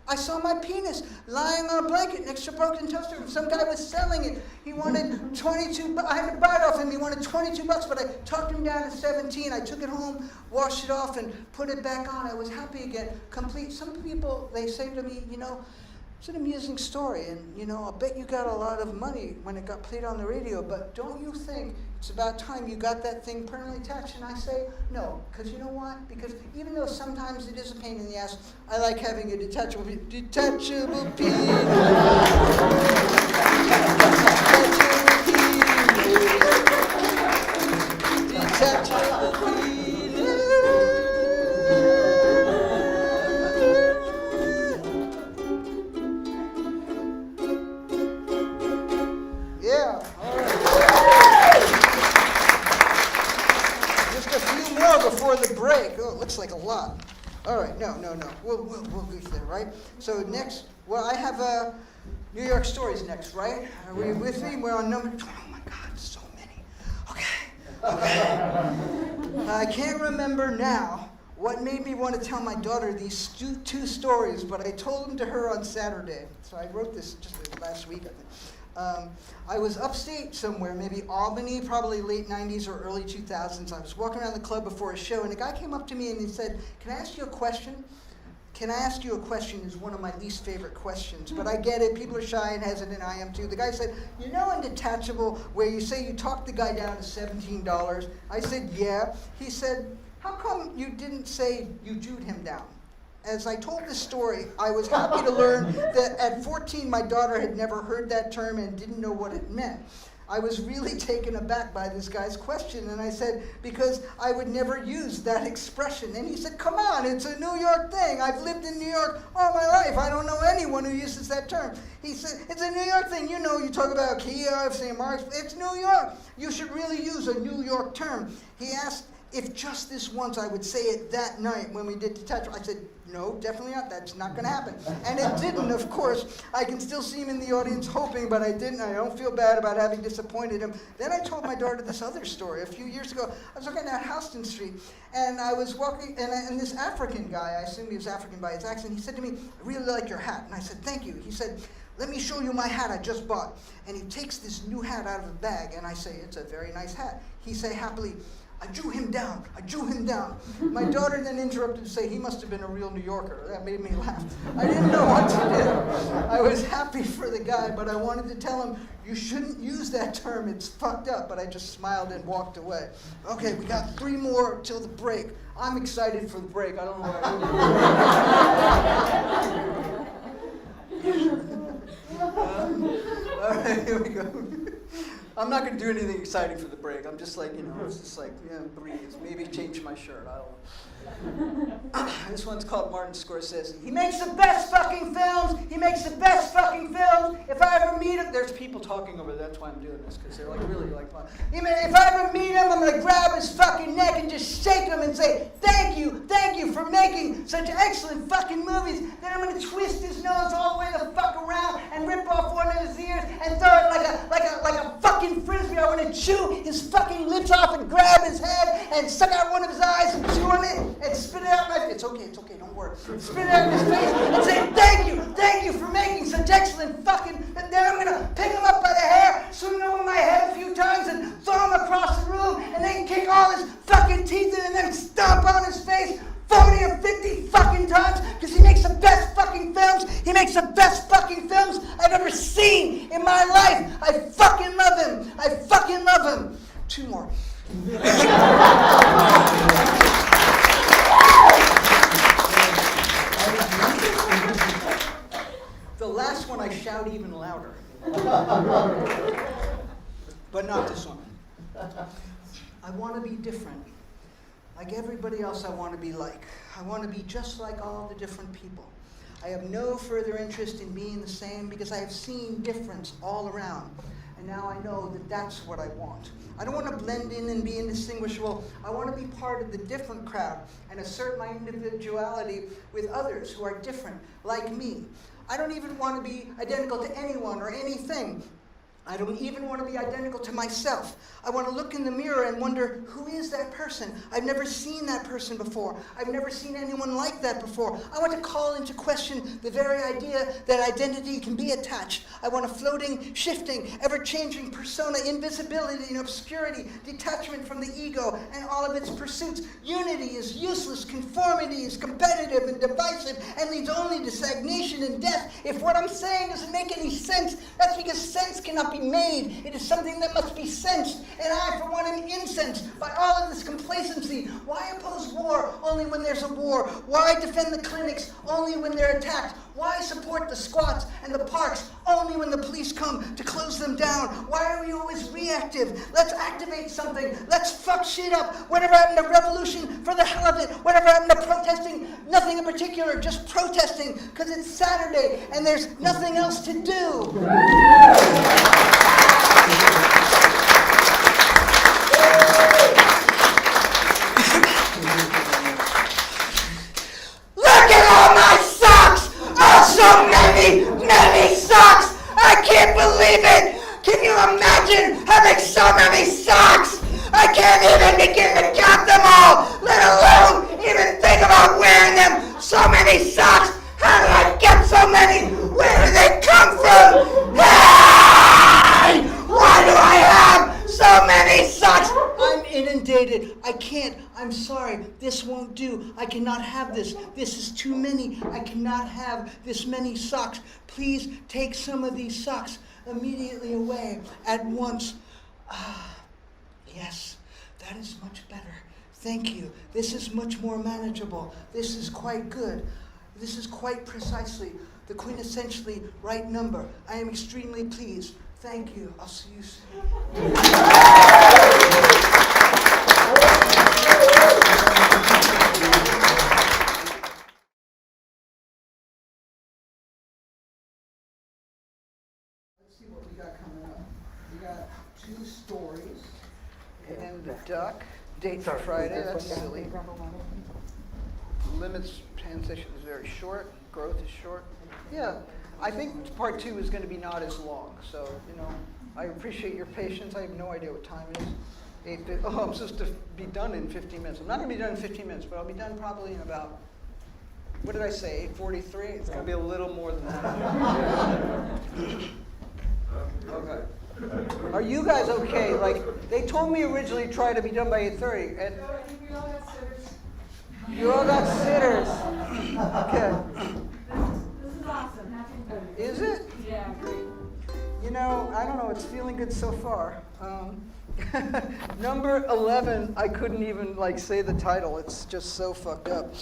I saw my penis lying on a blanket next to a broken toaster. Some guy was selling it. He wanted 22 I had to buy it off him. He wanted $22, but I talked him down to 17. I took it home, washed it off, and put it back on. I was happy again, complete. Some people, they say to me, it's an amusing story, and, I'll bet you got a lot of money when it got played on the radio, but don't you think it's about time you got that thing permanently attached? And I say, no, because you know what? Because even though sometimes it is a pain in the ass, I like having a detachable penis. Detachable penis. Detachable penis. Before the break. Oh, it looks like a lot. All right, no. We'll go there, right? So next, I have New York stories next, right? Are we with me? We're on number 20. Oh my God, so many. Okay. I can't remember now what made me want to tell my daughter these two stories, but I told them to her on Saturday. So I wrote this just last week, I think. I was upstate somewhere, maybe Albany, probably late 90s or early 2000s. I was walking around the club before a show, and a guy came up to me and he said, "Can I ask you a question?" "Can I ask you a question?" is one of my least favorite questions, but I get it. People are shy and hesitant. I am too. The guy said, in Detachable, where you say you talked the guy down to $17? I said, yeah. He said, how come you didn't say you Jewed him down? As I told this story, I was happy to learn that at 14, my daughter had never heard that term and didn't know what it meant. I was really taken aback by this guy's question, and I said, because I would never use that expression. And he said, come on, it's a New York thing. I've lived in New York all my life. I don't know anyone who uses that term. He said, it's a New York thing. You talk about Kia, St. Mark's. It's New York. You should really use a New York term. He asked if just this once I would say it that night when we did Detachable. I said, no, definitely not. That's not going to happen. And it didn't, of course. I can still see him in the audience hoping, but I didn't. I don't feel bad about having disappointed him. Then I told my daughter this other story. A few years ago, I was looking at Houston Street, and I was walking, and this African guy, I assume he was African by his accent, he said to me, I really like your hat. And I said, thank you. He said, let me show you my hat I just bought. And he takes this new hat out of the bag, and I say, it's a very nice hat. He say happily, I drew him down. I drew him down. My daughter then interrupted to say he must have been a real New Yorker. That made me laugh. I didn't know what to do. I was happy for the guy, but I wanted to tell him, you shouldn't use that term. It's fucked up. But I just smiled and walked away. Okay, we got 3 more till the break. I'm excited for the break. I don't know why. Here we go. I'm not going to do anything exciting for the break. I'm just like, it's just like, breathe. Maybe change my shirt. I don't know. This one's called Martin Scorsese. He makes the best fucking films. He makes the best fucking films. If I ever meet him, there's people talking over there. That's why I'm doing this, because they're like really like fun. If I ever meet him, I'm going to grab his fucking neck and just shake him and say, thank you for making such excellent fucking movies. Then I'm going to twist his nose all the way the fuck around and rip off one of his ears and throw it like a fucking frisbee. I want to chew his fucking lips off and grab his head and suck out one of his eyes and chew on it and spit it out in my face. It's okay, don't worry. Spit it out in his face and say, thank you for making such excellent fucking... And then I'm going to pick him up by the hair, swing him over my head a few times and throw him across the room and then kick all his fucking teeth in and then stomp on his face 40 or 50 fucking times because he makes the best fucking films. He makes the best fucking films I've ever seen in my life. I fucking love him. I fucking love him. Two more. The last one I shout even louder. But not this one. I want to be different. Like everybody else, I want to be like. I want to be just like all the different people. I have no further interest in being the same because I have seen difference all around. And now I know that that's what I want. I don't want to blend in and be indistinguishable. I want to be part of the different crowd and assert my individuality with others who are different, like me. I don't even want to be identical to anyone or anything. I don't even want to be identical to myself. I want to look in the mirror and wonder, who is that person? I've never seen that person before. I've never seen anyone like that before. I want to call into question the very idea that identity can be attached. I want a floating, shifting, ever-changing persona, invisibility and obscurity, detachment from the ego and all of its pursuits. Unity is useless. Conformity is competitive and divisive and leads only to stagnation and death. If what I'm saying doesn't make any sense, that's because sense cannot be made. It is something that must be sensed, and I, for one, am incensed by all of this complacency. Why oppose war only when there's a war? Why defend the clinics only when they're attacked? Why support the squats and the parks only when the police come to close them down? Why are we always reactive? Let's activate something. Let's fuck shit up. Whatever happened to revolution for the hell of it? Whatever happened to protesting? Nothing in particular, just protesting because it's Saturday and there's nothing else to do. Look at all my socks! Oh, so many socks! I can't believe it! Can you imagine having so many socks? I can't even begin to count them all, let alone even think about wearing them. So many socks! How did I get so many? Where did they come from? Hey! Why do I have so many socks? I'm inundated. I can't. I'm sorry. This won't do. I cannot have this. This is too many. I cannot have this many socks. Please take some of these socks immediately away at once. Yes, that is much better. Thank you. This is much more manageable. This is quite good. This is quite precisely the quintessentially right number. I am extremely pleased. Thank you. I'll see you soon. Let's see what we got coming up. We got 2 stories. And then the duck. Date for Friday. That's silly. Limits transition is very short. Growth is short. Yeah. I think part 2 is going to be not as long, so, I appreciate your patience. I have no idea what time it is. I'm supposed to be done in 15 minutes. I'm not going to be done in 15 minutes, but I'll be done probably in about, what did I say, 8:43? It's going to be a little more than that. Okay. Are you guys okay? Like, they told me originally try to be done by 8:30. And We all got sitters. you all got sitters. Okay. This is awesome. Happy to Is it? Yeah, great. I don't know, it's feeling good so far. Number 11, I couldn't even say the title. It's just so fucked up.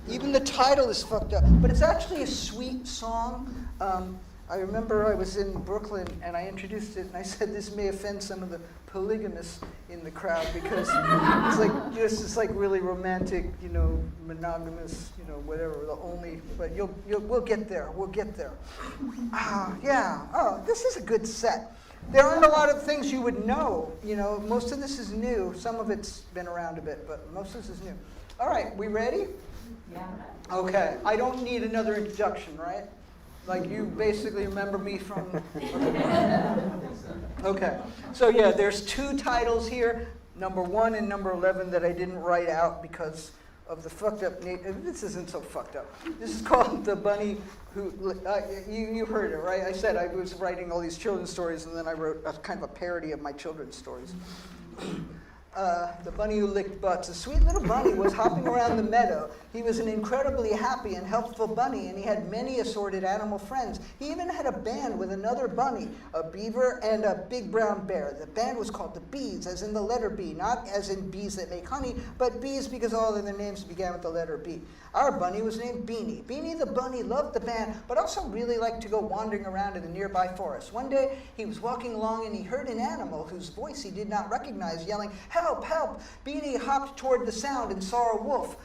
Even the title is fucked up. But it's actually a sweet song. I remember I was in Brooklyn and I introduced it and I said this may offend some of the polygamists in the crowd because it's like this is like really romantic, monogamous, whatever, the only. But we'll get there. We'll get there. Yeah. Oh, this is a good set. There aren't a lot of things you would know. Most of this is new. Some of it's been around a bit, but most of this is new. All right, we ready? Yeah. Okay. I don't need another introduction, right? Like you basically remember me from. Okay. So yeah, there's 2 titles here, number 1 and number 11, that I didn't write out because of the fucked up. This isn't so fucked up. This is called The Bunny Who. You heard it, right? I said I was writing all these children's stories, and then I wrote a kind of a parody of my children's stories. The Bunny Who Licked Butts. A sweet little bunny was hopping around the meadow. He was an incredibly happy and helpful bunny, and he had many assorted animal friends. He even had a band with another bunny, a beaver, and a big brown bear. The band was called the Bees, as in the letter B, not as in bees that make honey, but bees because all of their names began with the letter B. Our bunny was named Beanie. Beanie the bunny loved the band, but also really liked to go wandering around in the nearby forest. One day, he was walking along and he heard an animal whose voice he did not recognize yelling, "Help, help!" Beanie hopped toward the sound and saw a wolf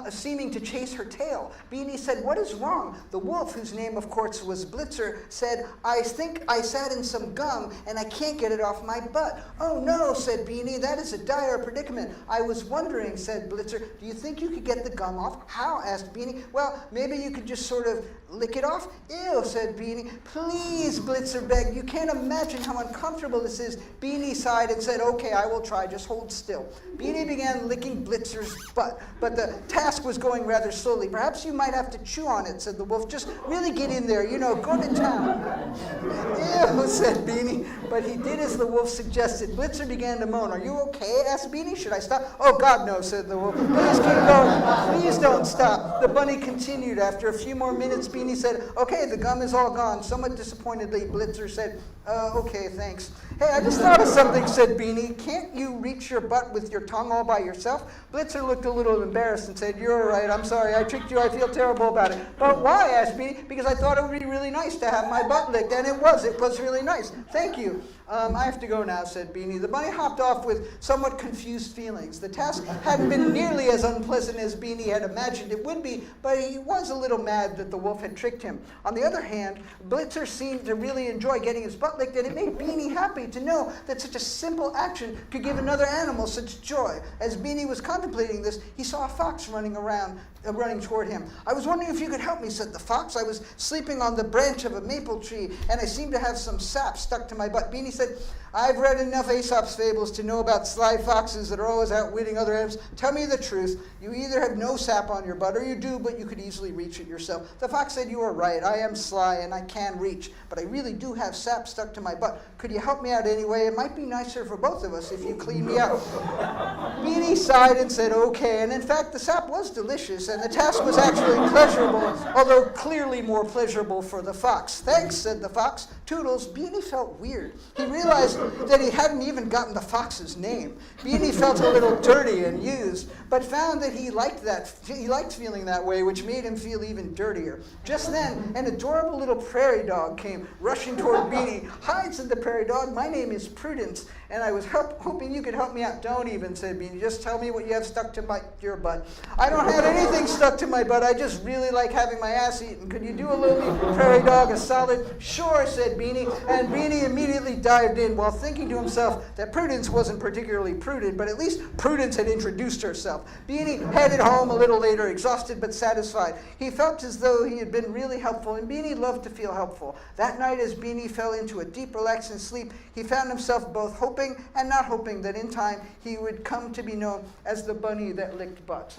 seeming to chase her tail. Beanie said, "What is wrong?" The wolf, whose name of course was Blitzer, said, "I think I sat in some gum and I can't get it off my butt." "Oh no," said Beanie, "that is a dire predicament." "I was wondering," said Blitzer, "do you think you could get the gum off?" "How?" asked Beanie. "Well, maybe you could just sort of lick it off." "Ew," said Beanie. "Please," Blitzer begged, "you can't imagine how uncomfortable this is." Beanie sighed and said, "Okay, I will try, just hold still." Beanie began licking Blitzer's butt, but the task was going rather slowly. "Perhaps you might have to chew on it," said the wolf. "Just really get in there, go to town." "Ew," said Beanie, but he did as the wolf suggested. Blitzer began to moan. "Are you okay?" asked Beanie. "Should I stop?" "Oh, God, no," said the wolf. "Please keep going. Please don't stop." The bunny continued. After a few more minutes, Beanie said, "Okay, the gum is all gone." Somewhat disappointedly, Blitzer said, "Okay, thanks." "Hey, I just thought of something," said Beanie. "Can't you reach your butt with your tongue all by yourself?" Blitzer looked a little embarrassed and said, "You're right, I'm sorry, I tricked you, I feel terrible about it." "But why?" asked Beanie. "Because I thought it would be really nice to have my butt licked," and it was really nice. "Thank you. I have to go now," said Beanie. The bunny hopped off with somewhat confused feelings. The task hadn't been nearly as unpleasant as Beanie had imagined it would be, but he was a little mad that the wolf had tricked him. On the other hand, Blitzer seemed to really enjoy getting his butt licked, and it made Beanie happy to know that such a simple action could give another animal such joy. As Beanie was contemplating this, he saw a fox running toward him. "I was wondering if you could help me," said the fox. "I was sleeping on the branch of a maple tree, and I seem to have some sap stuck to my butt." Beanie said, "I've read enough Aesop's fables to know about sly foxes that are always outwitting other animals. Tell me the truth. You either have no sap on your butt, or you do, but you could easily reach it yourself." The fox said, "You are right. I am sly, and I can reach, but I really do have sap stuck to my butt. Could you help me out anyway? It might be nicer for both of us if you clean me out." Beanie sighed and said, "Okay," and in fact, the sap was delicious, and the task was actually pleasurable, although clearly more pleasurable for the fox. "Thanks," said the fox. Toodles. Beanie felt weird. He realized that he hadn't even gotten the fox's name. Beanie felt a little dirty and used, but found that he liked feeling that way, which made him feel even dirtier. Just then, an adorable little prairie dog came rushing toward Beanie. "Hi," said the prairie dog. "My name is Prudence, and I was hoping you could help me out." "Don't even," said Beanie. "Just tell me what you have stuck to your butt." "I don't have anything stuck to my butt. I just really like having my ass eaten. Could you do a little prairie dog a solid?" "Sure," said Beanie, and Beanie immediately dived in while thinking to himself that Prudence wasn't particularly prudent, but at least Prudence had introduced herself. Beanie headed home a little later, exhausted but satisfied. He felt as though he had been really helpful, and Beanie loved to feel helpful. That night, as Beanie fell into a deep, relaxing sleep, he found himself both hoping and not hoping that in time he would come to be known as the bunny that licked butts.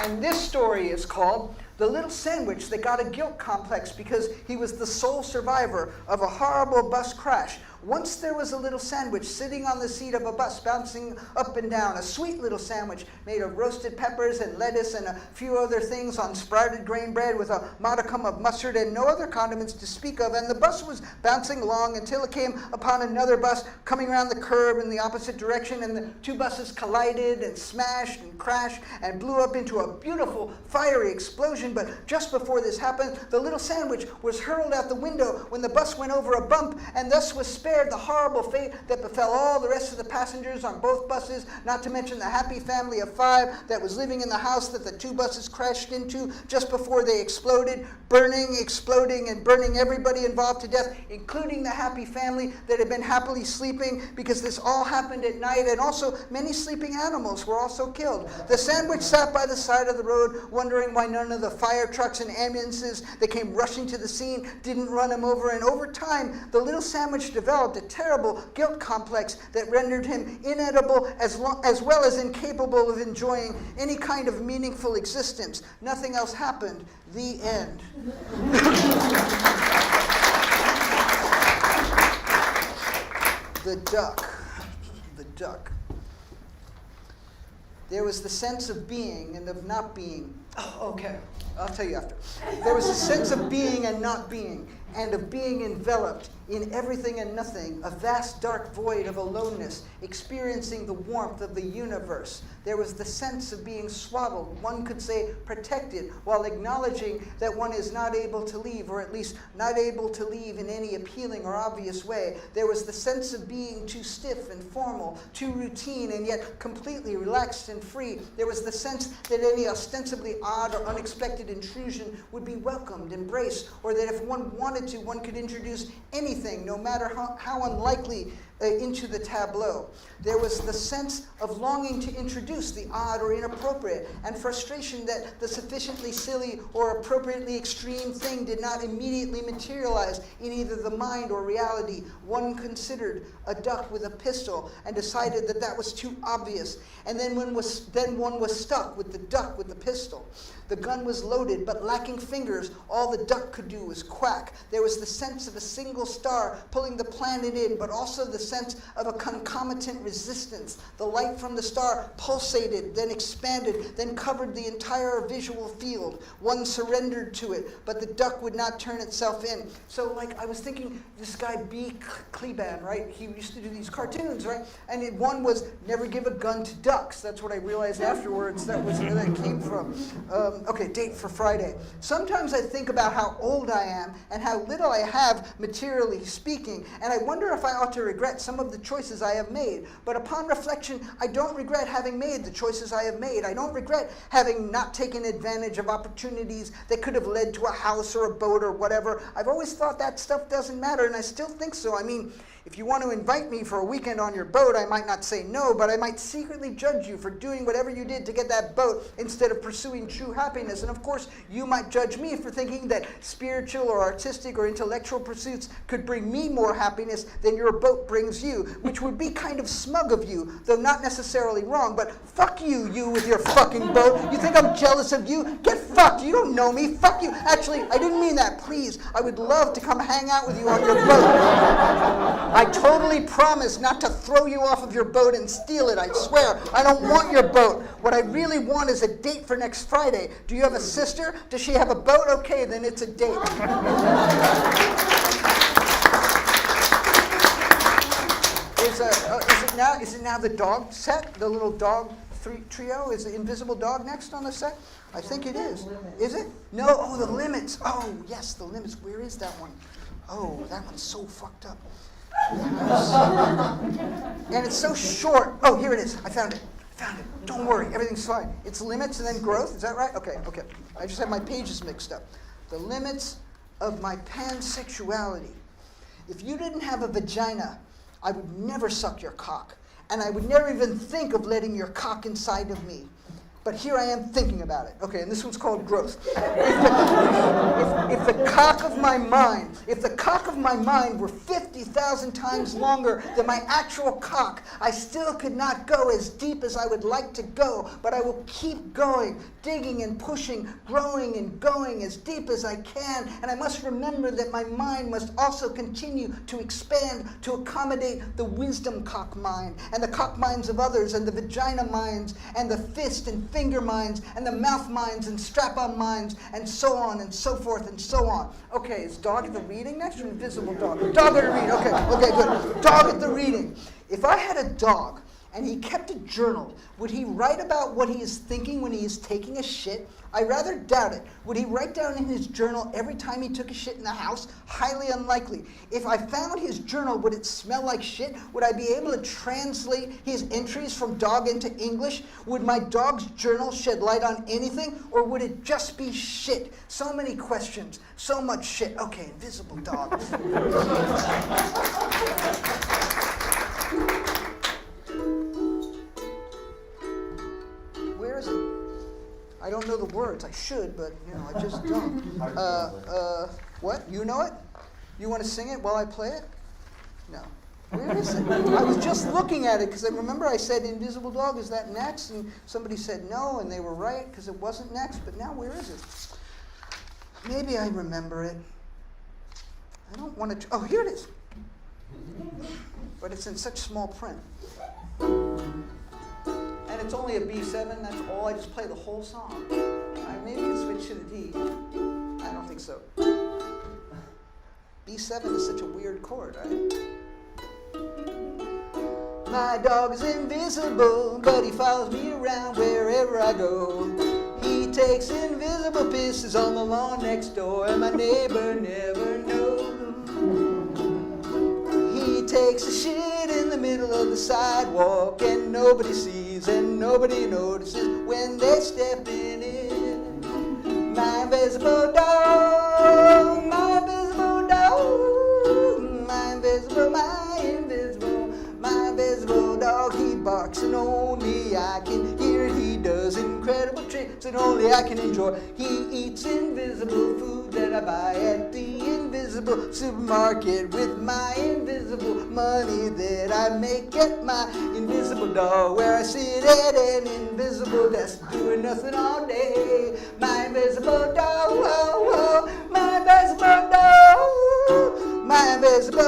And this story is called "The Little Sandwich That Got a Guilt Complex Because He Was the Sole Survivor of a Horrible Bus Crash." Once there was a little sandwich sitting on the seat of a bus, bouncing up and down, a sweet little sandwich made of roasted peppers and lettuce and a few other things on sprouted grain bread with a modicum of mustard and no other condiments to speak of, and the bus was bouncing along until it came upon another bus coming around the curve in the opposite direction, and the two buses collided and smashed and crashed and blew up into a beautiful fiery explosion. But just before this happened, the little sandwich was hurled out the window when the bus went over a bump, and thus was spared the horrible fate that befell all the rest of the passengers on both buses, not to mention the happy family of 5 that was living in the house that the 2 buses crashed into just before they exploded, burning, exploding, and burning everybody involved to death, including the happy family that had been happily sleeping, because this all happened at night, and also many sleeping animals were also killed. The sandwich sat by the side of the road, wondering why none of the fire trucks and ambulances that came rushing to the scene didn't run him over, and over time, the little sandwich developed a terrible guilt complex that rendered him inedible as well as incapable of enjoying any kind of meaningful existence. Nothing else happened. The end. The duck. The duck. There was the sense of being and of not being. Oh, okay. I'll tell you after. There was a sense of being and not being, and of being enveloped in everything and nothing, a vast dark void of aloneness, experiencing the warmth of the universe. There was the sense of being swaddled, one could say protected, while acknowledging that one is not able to leave, or at least not able to leave in any appealing or obvious way. There was the sense of being too stiff and formal, too routine, and yet completely relaxed and free. There was the sense that any ostensibly odd or unexpected intrusion would be welcomed, embraced, or that if one wanted to, one could introduce anything, no matter how unlikely, into the tableau. There was the sense of longing to introduce the odd or inappropriate, and frustration that the sufficiently silly or appropriately extreme thing did not immediately materialize in either the mind or reality. One considered a duck with a pistol and decided that that was too obvious, and then one was stuck with the duck with the pistol. The gun was loaded, but lacking fingers, all the duck could do was quack. There was the sense of a single star pulling the planet in, but also the sense of a concomitant resistance. The light from the star pulsated, then expanded, then covered the entire visual field. One surrendered to it, but the duck would not turn itself in. So, I was thinking, this guy B. Kleban, right? He used to do these cartoons, right? And one was never give a gun to ducks. That's what I realized afterwards. That was where that came from. Okay, date for Friday. Sometimes I think about how old I am and how little I have, materially speaking, and I wonder if I ought to regret some of the choices I have made. But upon reflection, I don't regret having made the choices I have made. I don't regret having not taken advantage of opportunities that could have led to a house or a boat or whatever. I've always thought that stuff doesn't matter, and I still think so. I mean, if you want to invite me for a weekend on your boat, I might not say no, but I might secretly judge you for doing whatever you did to get that boat instead of pursuing true happiness. And of course, you might judge me for thinking that spiritual or artistic or intellectual pursuits could bring me more happiness than your boat brings you, which would be kind of smug of you, though not necessarily wrong. But fuck you, you with your fucking boat. You think I'm jealous of you? Get fucked. You don't know me. Fuck you. Actually, I didn't mean that. Please, I would love to come hang out with you on your boat. I totally promise not to throw you off of your boat and steal it, I swear. I don't want your boat. What I really want is a date for next Friday. Do you have a sister? Does she have a boat? Okay, then it's a date. Is it now the dog set? The little dog trio? Is the Invisible Dog next on the set? I think it is. Is it? No, oh, the Limits. Oh, yes, the Limits. Where is that one? Oh, that one's so fucked up. And it's so short. Oh, here it is. I found it. Don't worry. Everything's fine. It's Limits and then Growth. Is that right? Okay. I just have my pages mixed up. The limits of my pansexuality. If you didn't have a vagina, I would never suck your cock. And I would never even think of letting your cock inside of me. But here I am thinking about it. Okay, and this one's called growth. If the cock of my mind were 50,000 times longer than my actual cock, I still could not go as deep as I would like to go, but I will keep going, digging and pushing, growing and going as deep as I can, and I must remember that my mind must also continue to expand to accommodate the wisdom cock mind, and the cock minds of others, and the vagina minds, and the fist and finger minds, and the mouth minds, and strap-on minds, and so on, and so forth, and so on. Okay, is dog at the reading next, or invisible dog? Dog at the reading, okay, good. Dog at the reading. If I had a dog, and he kept a journal, would he write about what he is thinking when he is taking a shit? I rather doubt it. Would he write down in his journal every time he took a shit in the house? Highly unlikely. If I found his journal, would it smell like shit? Would I be able to translate his entries from dog into English? Would my dog's journal shed light on anything? Or would it just be shit? So many questions, so much shit. Okay, invisible dog. Where is it? I don't know the words. I should, but I just don't. What? You know it? You want to sing it while I play it? No. Where is it? I was just looking at it because I remember I said invisible dog, is that next? And somebody said no, and they were right because it wasn't next. But now where is it? Maybe I remember it. I don't want to. Oh, here it is. But it's in such small print. And it's only a B7, that's all. I just play the whole song. I maybe can switch to the D. I don't think so. B7 is such a weird chord, right? My dog is invisible, but he follows me around wherever I go. He takes invisible pisses on the lawn next door, and my neighbor never knows. He takes a shit in the middle of the sidewalk, and nobody sees and nobody notices when they step in it. My invisible dog, my invisible dog, my invisible dog. He barks and only I can hear it. He does incredible tricks and only I can enjoy. He eats invisible food that I buy at the invisible supermarket with my invisible money that I make at my invisible dog, where I sit at an invisible desk doing nothing all day. My invisible dog, oh, oh, my invisible dog, my invisible.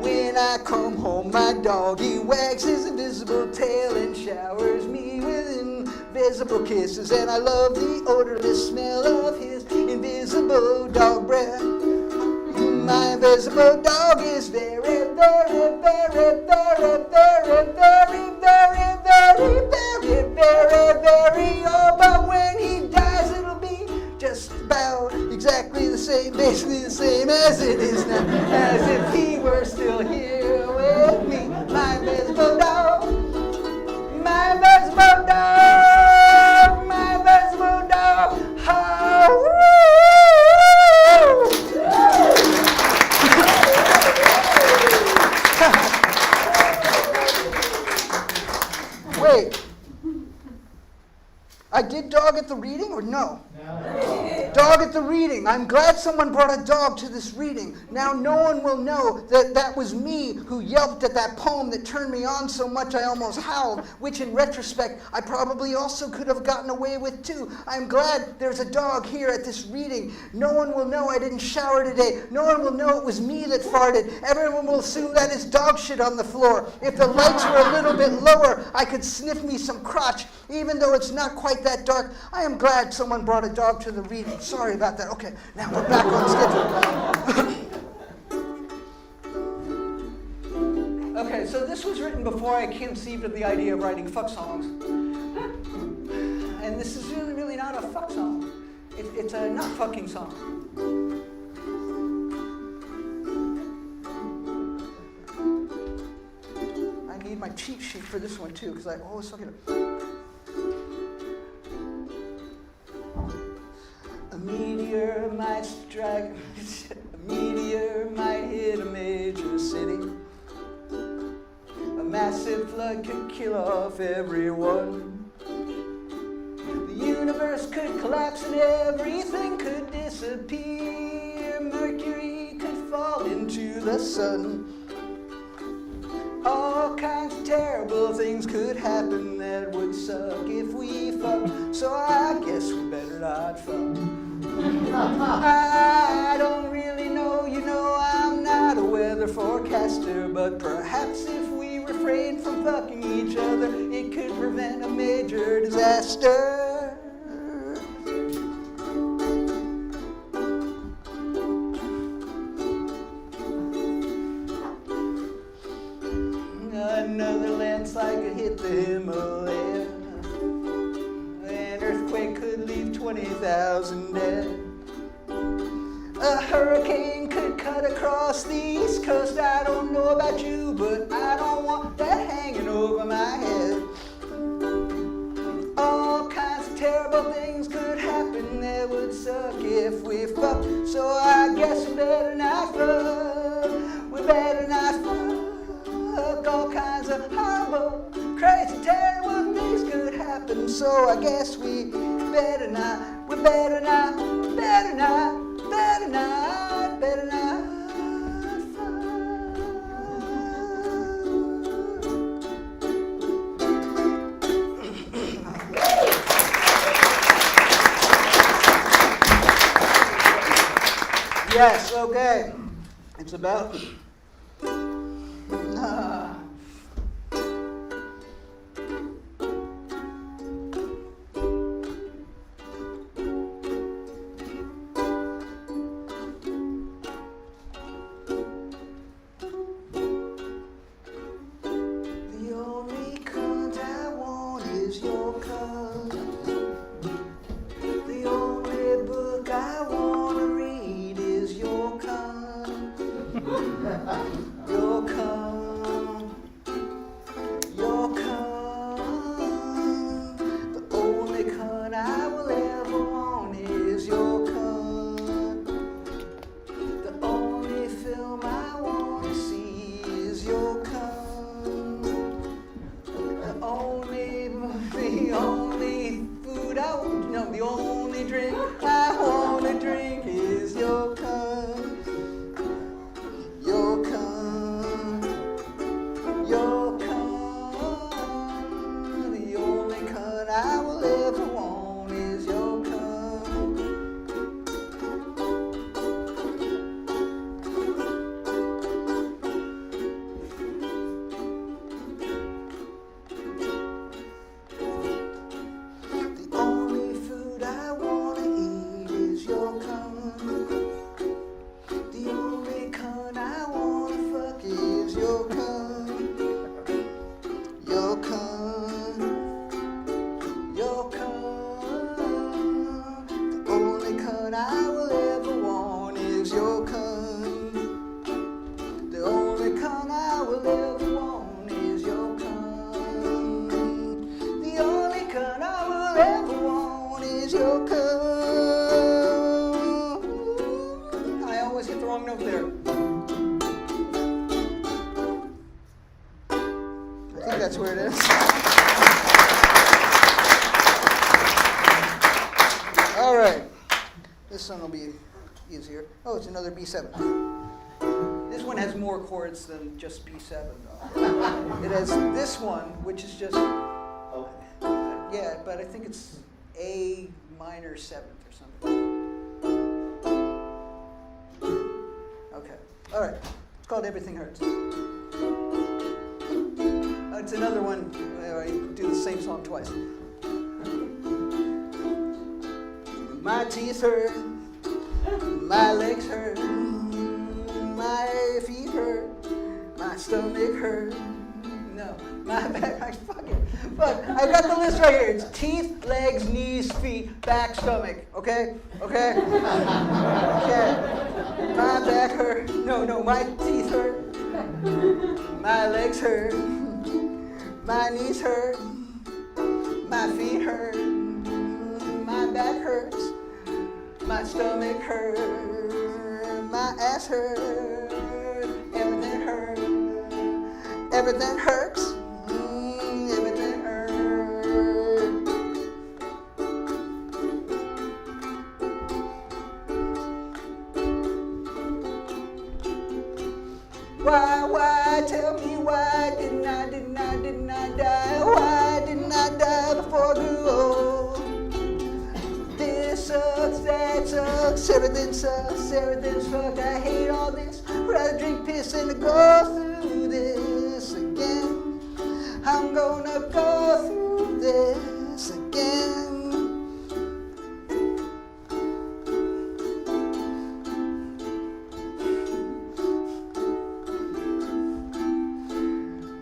When I come home, my dog, he wags his invisible tail and showers me with invisible kisses, and I love the odorless smell of his invisible dog breath. My invisible dog is very, very, very, very, very, very, very, very, very, very, very old. But when he dies, it'll be just about exactly the same, basically the same as it is now, as if he were still here with me. My invisible dog, my invisible dog, my invisible dog. Oh, wait, I did dog at the reading or no? Dog at the reading. I'm glad someone brought a dog to this reading. Now no one will know that that was me who yelped at that poem that turned me on so much I almost howled, which in retrospect I probably also could have gotten away with too. I'm glad there's a dog here at this reading. No one will know I didn't shower today. No one will know it was me that farted. Everyone will assume that is dog shit on the floor. If the lights were a little bit lower, I could sniff me some crotch, even though it's not quite that dark. I am glad someone brought a dog to the reading. Sorry about that. Okay, now we're back on schedule. Okay, so this was written before I conceived of the idea of writing fuck songs. And this is really not a fuck song. It's a not fucking song. I need my cheat sheet for this one too, because I always fuck it up. A meteor might strike, a meteor might hit a major city. A massive flood could kill off everyone. universe could collapse and everything could disappear. Mercury could fall into the sun. All kinds of terrible things could happen that would suck if we fucked. So I guess we better not fuck. I don't really know, you know, I'm not a weather forecaster, but perhaps if we refrain from fucking each other, it could prevent a major disaster. Another landslide could hit the Himalaya. An earthquake could leave 20,000 dead. A hurricane could cut across the East Coast. I don't know about you, but I don't want that hanging over my head. All kinds of terrible things could happen that would suck if we fucked. So I guess we better not fuck. We better not fuck. All kinds of horrible, crazy, terrible things could happen. So I guess we better not, we better not, better not, better not, better not Yes, okay. It's about that's where it is. All right. This one will be easier. Oh, it's another B7. This one has more chords than just B7, though. It has this one, which is just, yeah, but I think it's A minor 7th or something. Okay. All right. It's called Everything Hurts. It's another one where I do the same song twice. My teeth hurt, my legs hurt, my feet hurt, my stomach hurt. No, my back, fuck. I got the list right here. It's teeth, legs, knees, feet, back, stomach. Okay? Okay? Okay. My back hurt. No, my teeth hurt. My legs hurt. My knees hurt. My feet hurt. My back hurts. My stomach hurt. My ass hurt. Everything hurt. Everything hurts. Everything hurts. Why, tell me why didn't I die? Why didn't I die before I grew old? This sucks, that sucks, everything sucks, everything's fucked. I hate all this, rather drink piss than to go through this again. I'm gonna go through this again.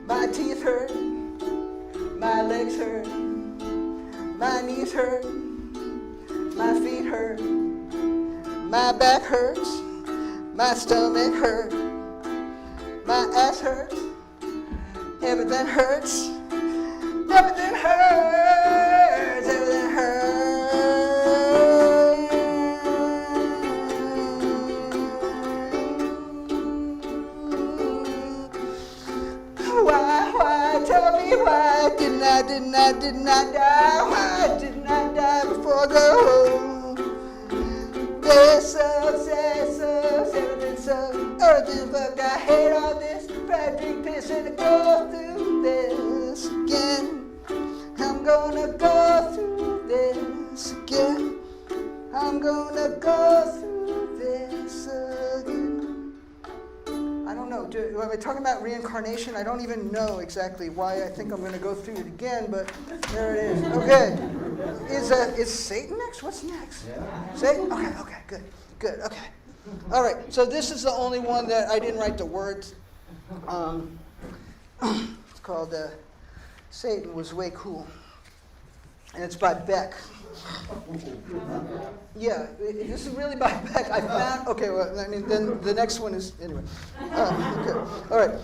My teeth hurt, my legs hurt, my knees hurt, my feet hurt, my back hurts, my stomach hurt, my ass hurts, everything hurts, everything hurts, everything hurts. Why, tell me why didn't I die? Why didn't I die before I go home? This sucks, that sucks, everything sucks, everything fucked. I hate all this, bad drink piss and I go through this again. I'm gonna go through this again. I'm gonna go through this again. I don't know, am I talking about reincarnation? I don't even know exactly why I think I'm going to go through it again, but there it is. Okay. Is Satan next? What's next? Yeah. Satan? Okay, good, okay. All right, so this is the only one that I didn't write the words. It's called Satan Was Way Cool. And it's by Beck. Yeah, this is really by Beck. I found, okay, well, I mean, then the next one is, anyway. Okay, all right.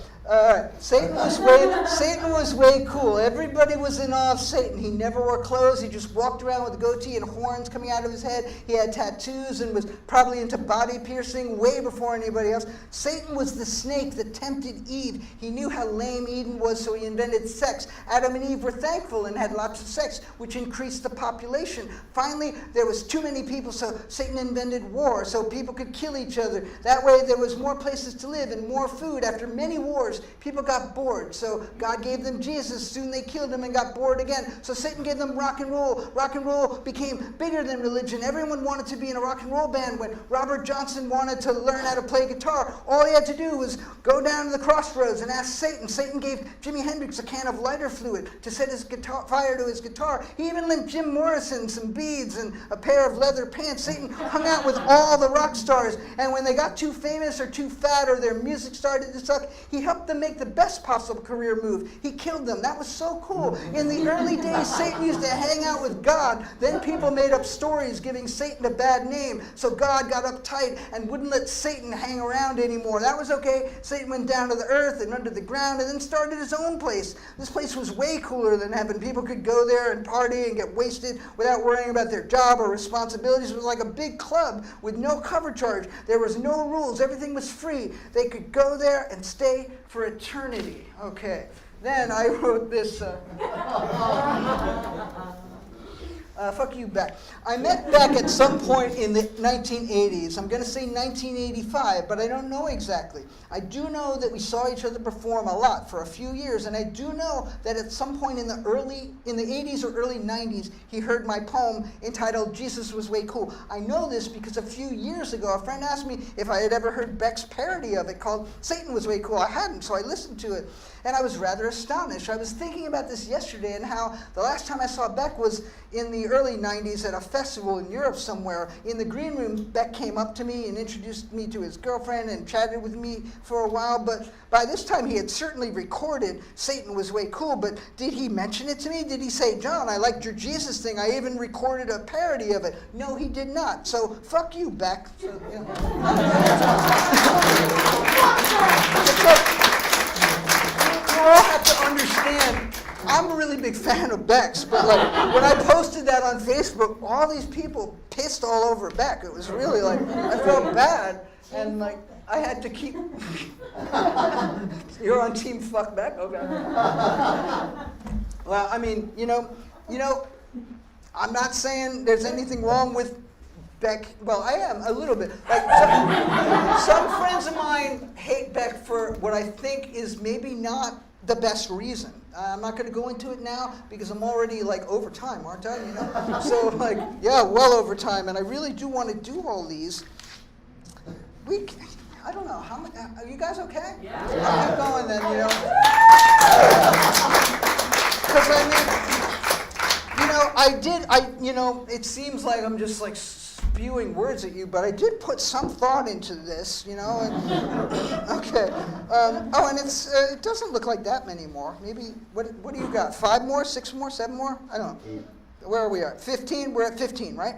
Satan was way cool. Everybody was in awe of Satan. He never wore clothes. He just walked around with a goatee and horns coming out of his head. He had tattoos and was probably into body piercing way before anybody else. Satan was the snake that tempted Eve. He knew how lame Eden was, so he invented sex. Adam and Eve were thankful and had lots of sex, which increased the population. Finally, there was too many people, so Satan invented war, so people could kill each other. That way, there was more places to live and more food. After many wars, people got bored, so God gave them Jesus. Soon they killed him and got bored again. So Satan gave them rock and roll. Rock and roll became bigger than religion. Everyone wanted to be in a rock and roll band. When Robert Johnson wanted to learn how to play guitar, all he had to do was go down to the crossroads and ask Satan. Satan gave Jimi Hendrix a can of lighter fluid to set his guitar, fire to his guitar. He even lent Jim Morrison some beads and a pair of leather pants. Satan hung out with all the rock stars, and when they got too famous or too fat or their music started to suck, he helped them make the best possible career move. He killed them. That was so cool. In the early days, Satan used to hang out with God. Then people made up stories giving Satan a bad name, so God got uptight and wouldn't let Satan hang around anymore. That was okay. Satan went down to the earth and under the ground and then started his own place. This place was way cooler than heaven. People could go there and party and get wasted without worrying about their job or responsibilities. It was like a big club with no cover charge. There was no rules. Everything was free. They could go there and stay for eternity. Okay. Then I wrote this. Fuck you, Beck. I met Beck at some point in the 1980s. I'm going to say 1985, but I don't know exactly. I do know that we saw each other perform a lot for a few years, and I do know that at some point in the 80s or early 90s, he heard my poem entitled Jesus Was Way Cool. I know this because a few years ago, a friend asked me if I had ever heard Beck's parody of it called Satan Was Way Cool. I hadn't, so I listened to it, and I was rather astonished. I was thinking about this yesterday and how the last time I saw Beck was in the early 90s at a festival in Europe somewhere. In the green room, Beck came up to me and introduced me to his girlfriend and chatted with me for a while, but by this time he had certainly recorded Satan Was Way Cool, but did he mention it to me? Did he say, John, I liked your Jesus thing, I even recorded a parody of it? No, he did not. So, fuck you, Beck. So, yeah. You all have to understand, I'm a really big fan of Beck's, but like when I posted that on Facebook, all these people pissed all over Beck. It was really like, I felt bad, and like I had to keep. You're on team fuck Beck? Okay. Well, I mean, you know, I'm not saying there's anything wrong with Beck. Well, I am a little bit. Like some friends of mine hate Beck for what I think is maybe not the best reason. I'm not going to go into it now because I'm already like over time, aren't I? You know? So like, yeah, well over time, and I really do want to do all these. I don't know, how many, are you guys okay? Yeah. I'll keep going then, you know. Because it seems like I'm just like spewing words at you, but I did put some thought into this, you know. And, okay. And it doesn't look like that many more. Maybe, what do you got? 5 more, 6 more, 7 more? I don't know. Where are we at? 15? We're at 15, right?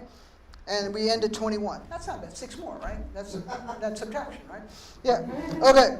And we end at 21. That's not bad. 6 more, right? That's subtraction, right? Yeah. Okay.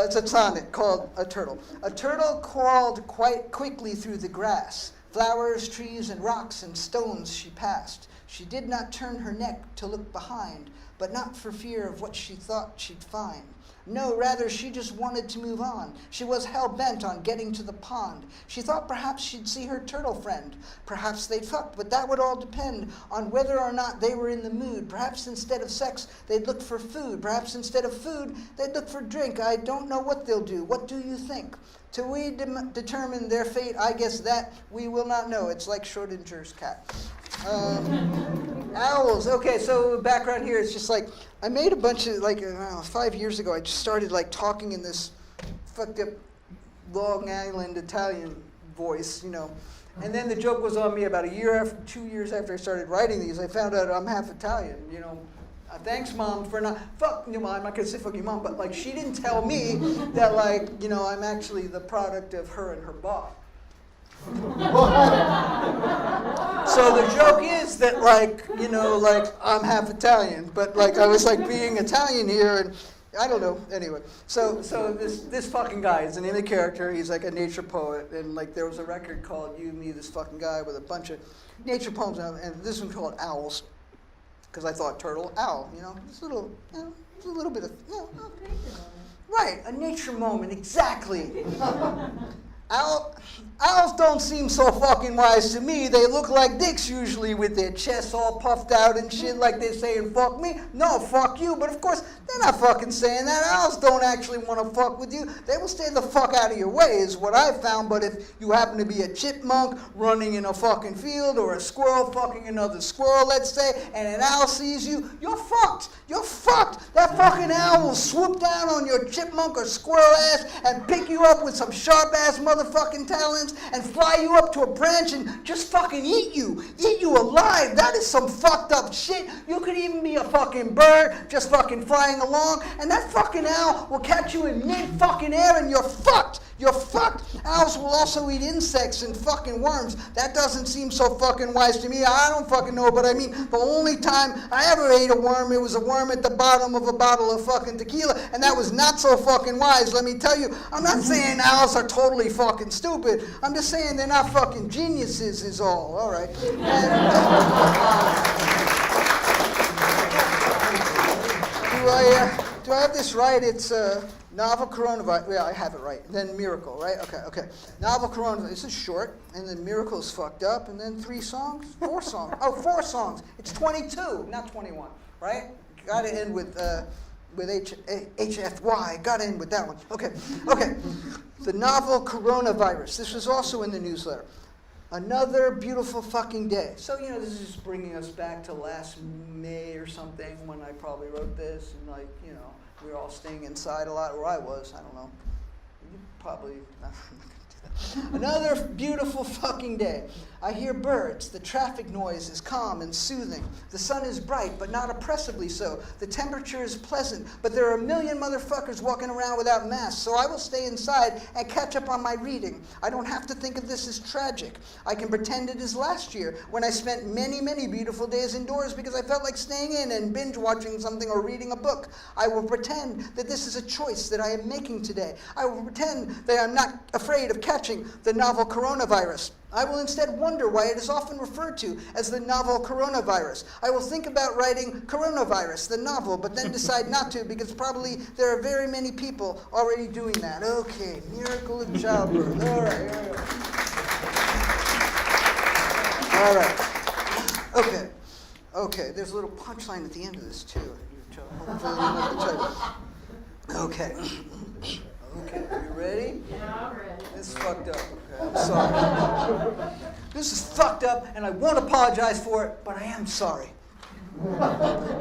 It's a sonnet called A Turtle. A turtle crawled quite quickly through the grass. Flowers, trees, and rocks and stones she passed. She did not turn her neck to look behind, but not for fear of what she thought she'd find. No, rather, she just wanted to move on. She was hell-bent on getting to the pond. She thought perhaps she'd see her turtle friend. Perhaps they'd fuck, but that would all depend on whether or not they were in the mood. Perhaps instead of sex, they'd look for food. Perhaps instead of food, they'd look for drink. I don't know what they'll do. What do you think? Till we determine their fate, I guess that we will not know. It's like Schrodinger's cat. Owls. Okay, so background here is just like, I made a bunch of, 5 years ago, I just started like talking in this fucked up Long Island Italian voice, you know. And then the joke was on me about 2 years after I started writing these, I found out I'm half Italian, you know. Thanks, Mom, for not, fuck your mom, I'm not going to say fuck your mom, but like she didn't tell me that like, you know, I'm actually the product of her and her boss. So the joke is that like, you know, like I'm half Italian, but like I was like being Italian here and I don't know, anyway. So this fucking guy is an in a character, he's like a nature poet, and like there was a record called You, Me, This Fucking Guy with a bunch of nature poems, and this one's called Owls. Because I thought turtle, owl, you know, it's a little, you know, it's a little bit of, you know, right, a nature moment, exactly. Owls don't seem so fucking wise to me. They look like dicks usually with their chests all puffed out and shit like they're saying fuck me. No, fuck you. But of course, they're not fucking saying that. Owls don't actually want to fuck with you. They will stay the fuck out of your way is what I've found. But if you happen to be a chipmunk running in a fucking field or a squirrel fucking another squirrel, let's say, and an owl sees you, you're fucked. You're fucked. That fucking owl will swoop down on your chipmunk or squirrel ass and pick you up with some sharp ass motherfucking talons and fly you up to a branch and just fucking eat you alive. That is some fucked up shit. You could even be a fucking bird just fucking flying along, and that fucking owl will catch you in mid fucking air and you're fucked. You're fucked. Owls will also eat insects and fucking worms. That doesn't seem so fucking wise to me. I don't fucking know, but I mean, the only time I ever ate a worm, it was a worm at the bottom of a bottle of fucking tequila, and that was not so fucking wise, let me tell you. I'm not saying owls are totally fucking stupid. I'm just saying they're not fucking geniuses is all right? Do I have this right? It's novel coronavirus. Yeah, I have it right. And then miracle, right? Okay. Novel coronavirus. This is short, and then miracle is fucked up, and then 3 songs, 4 songs. Oh, 4 songs. It's 22, not 21, right? Got to end with HFY. Got to end with that one. Okay. The novel coronavirus. This was also in the newsletter. Another beautiful fucking day. So, you know, this is bringing us back to last May or something when I probably wrote this. And, like, you know, we were all staying inside a lot, or I was. I don't know. You probably... Another beautiful fucking day. I hear birds. The traffic noise is calm and soothing. The sun is bright, but not oppressively so. The temperature is pleasant, but there are a million motherfuckers walking around without masks, so I will stay inside and catch up on my reading. I don't have to think of this as tragic. I can pretend it is last year, when I spent many, many beautiful days indoors because I felt like staying in and binge watching something or reading a book. I will pretend that this is a choice that I am making today. I will pretend that I'm not afraid of catching the novel coronavirus. I will instead wonder why it is often referred to as the novel coronavirus. I will think about writing Coronavirus, the novel, but then decide not to because probably there are very many people already doing that. Okay, miracle of childbirth. All right. Okay, there's a little punchline at the end of this too. Okay. Okay, you ready? Yeah, I'm ready. This is fucked up. Okay, I'm sorry. This is fucked up, and I won't apologize for it, but I am sorry.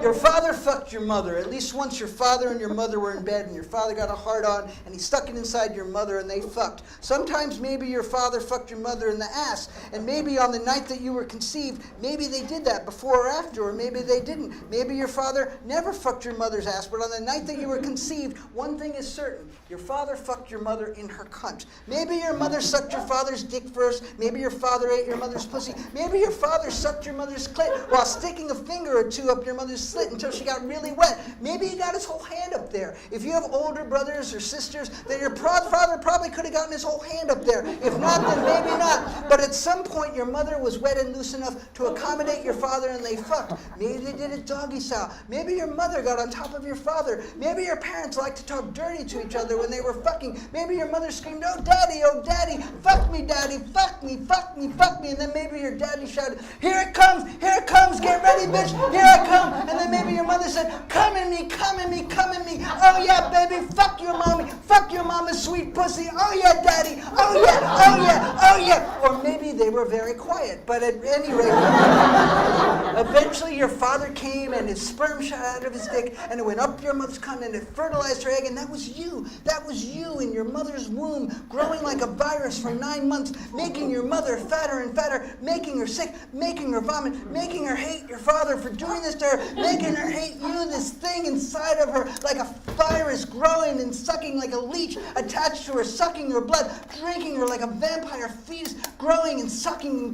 Your father fucked your mother. At least once your father and your mother were in bed and your father got a hard on and he stuck it inside your mother and they fucked. Sometimes maybe your father fucked your mother in the ass, and maybe on the night that you were conceived, maybe they did that before or after, or maybe they didn't. Maybe your father never fucked your mother's ass, but on the night that you were conceived, one thing is certain. Your father fucked your mother in her cunt. Maybe your mother sucked your father's dick first. Maybe your father ate your mother's pussy. Maybe your father sucked your mother's clit while sticking a finger or two up your mother's slit until she got really wet. Maybe he got his whole hand up there. If you have older brothers or sisters, then your father probably could have gotten his whole hand up there. If not, then maybe not. But at some point, your mother was wet and loose enough to accommodate your father and they fucked. Maybe they did it doggy style. Maybe your mother got on top of your father. Maybe your parents liked to talk dirty to each other when they were fucking. Maybe your mother screamed, oh daddy, fuck me, daddy, fuck me, fuck me, fuck me. And then maybe your daddy shouted, here it comes, get ready, bitch, here I come. And then maybe your mother said, come in me, come in me, come in me. Oh yeah, baby, fuck your mommy, fuck your mama's sweet pussy. Oh yeah, daddy, oh yeah, oh yeah, oh yeah. Or maybe they were very quiet, but at any rate, eventually your father came and his sperm shot out of his dick and it went up your mother's cunt and it fertilized her egg, and that was you. That was you in your mother's womb, growing like a virus for 9 months, making your mother fatter and fatter, making her sick, making her vomit, making her hate your father for doing this to her, making her hate you, this thing inside of her, like a virus growing and sucking like a leech attached to her, sucking her blood, drinking her like a vampire fetus, growing and sucking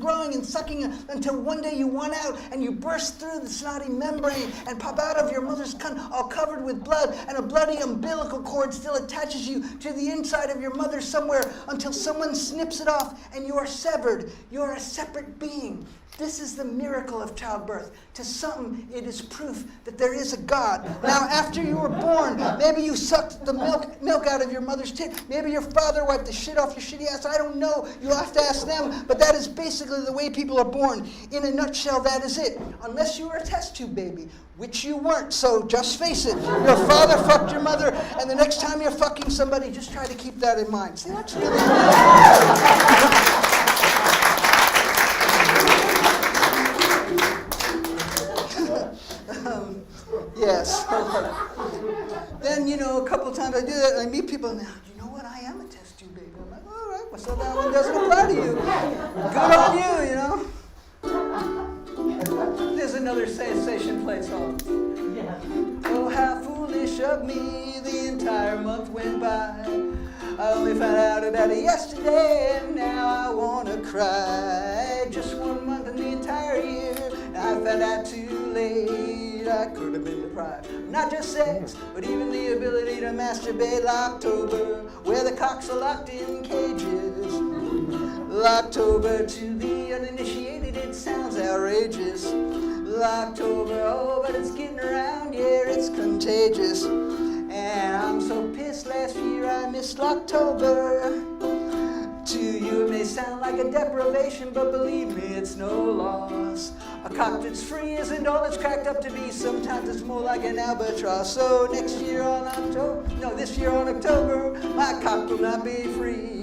until one day you want out and you burst through the snotty membrane and pop out of your mother's cunt all covered with blood, and a bloody umbilical cord still attaches you to the inside of your mother somewhere until someone snips it off and you are severed. You are a separate being. This is the miracle of childbirth. To some, it is proof that there is a God. Now, after you were born, maybe you sucked the milk out of your mother's tit. Maybe your father wiped the shit off your shitty ass. I don't know. You'll have to ask them. But that is basically the way people are born. In a nutshell, that is it. Unless you were a test tube baby, which you weren't. So just face it. Your father fucked your mother, and the next time you're fucking somebody, just try to keep that in mind. See, that's really yes. Then, a couple of times I do that, and I meet people, and they're like, you know what, I am a test tube baby. I'm like, all right, well, so that one doesn't apply to you. Good on you, There's another sensation play song. Oh, how foolish of me, the entire month went by. I only found out about it yesterday, and now I want to cry. Just 1 month in the entire year, and I found out too late. I could have been deprived. Not just sex, but even the ability to masturbate. Locktober, where the cocks are locked in cages. Locktober, to the uninitiated, it sounds outrageous. Locktober, oh, but it's getting around, yeah, it's contagious. And I'm so pissed, last year I missed Locktober. To you it may sound like a deprivation, but believe me, it's no loss. A cock that's free isn't all it's cracked up to be. Sometimes it's more like an albatross. So this year on October, my cock will not be free.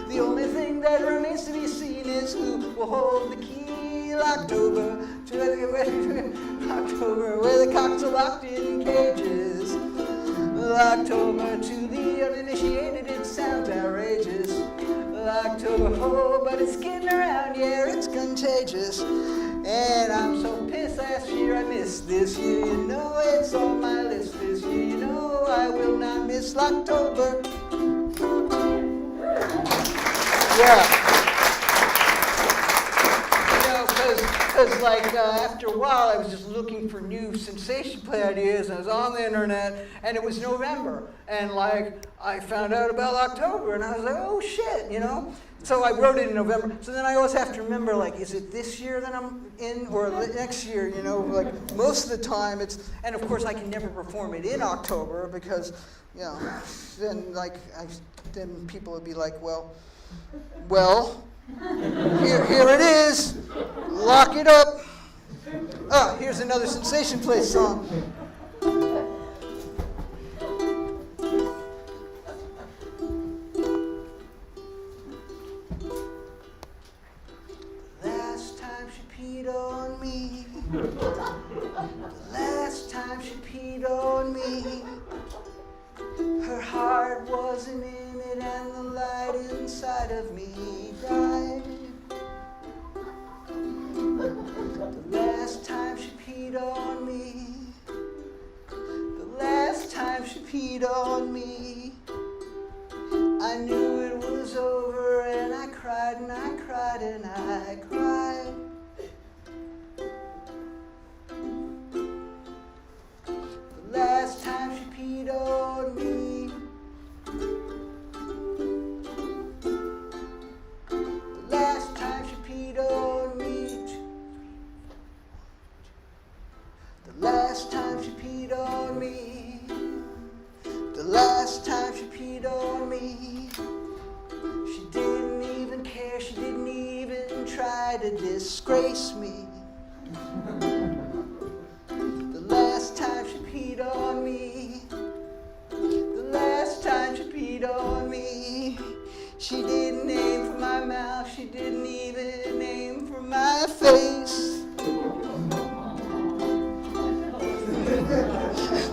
The only thing that remains to be seen is who will hold the key. October, where the cocks are locked in cages. October, to the uninitiated, it sounds outrageous. October, oh, but it's getting around, yeah, it's contagious. And I'm so pissed last year I missed this year. It's on my list this year. I will not miss October. Yeah. Because after a while I was just looking for new sensation play ideas, and I was on the internet, and it was November, and I found out about October, and I was like, oh shit, So I wrote it in November. So then I always have to remember, is it this year that I'm in, or next year, most of the time it's, and of course I can never perform it in October because, then then people would be like, well, here it is. Lock it up. Here's another sensation play song. heart wasn't in it and the light inside of me died. The last time she peed on me, the last time she peed on me, I knew it was over and I cried and I cried and I cried. The last time she peed on me, the last time she peed on me, the last time she peed on me, the last time she peed on me, she didn't even care, she didn't even try to disgrace me. The last time she peed on me, the last time she peed on me, she didn't aim for my mouth, she didn't even aim for my face.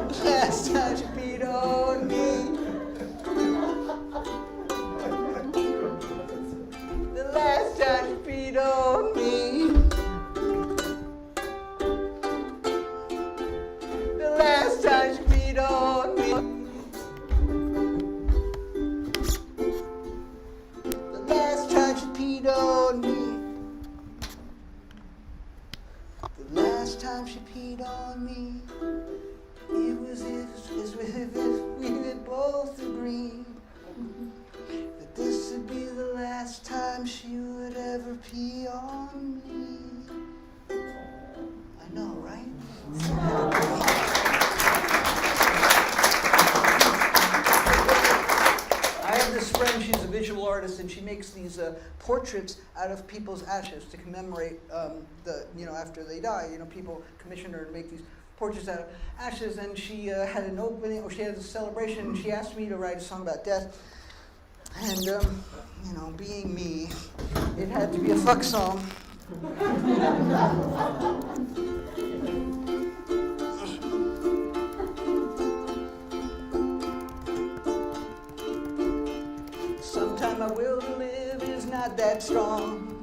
The last time she peed on me, the last time she peed on me, the last time she peed on me, the last time she peed on me, the last time she peed on me, it was as if we had both agreed that this would be the last time she would ever pee on me. I know, right? I have this friend, she's a visual artist, and she makes these portraits out of people's ashes to commemorate after they die. People commission her to make these portraits out of ashes, and she had an opening, or she had a celebration, and she asked me to write a song about death. And, being me, it had to be a fuck song. Sometimes my will to live is not that strong.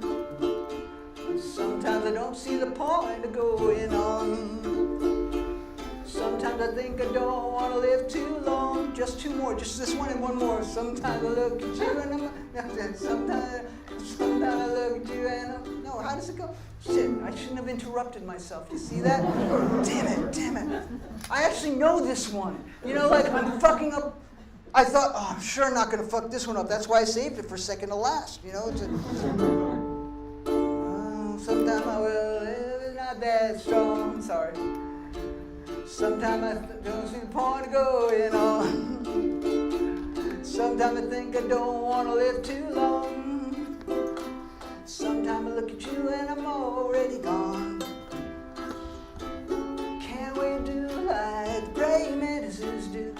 Sometimes I don't see the point of going on. Sometimes I think I don't want to live too long. Just two more, just this one and one more. Sometimes I look at you and sometimes I look at you and no, how does it go? Shit, I shouldn't have interrupted myself. You see that? Damn it. I actually know this one. I'm fucking up. I thought, I'm sure I'm not going to fuck this one up. That's why I saved it for second to last. Sometimes my will is not that strong. Sorry. Sometimes I don't see the point of going on. Sometimes I think I don't want to live too long. Sometimes I look at you and I'm already gone. Can't we do like the praying mantises do?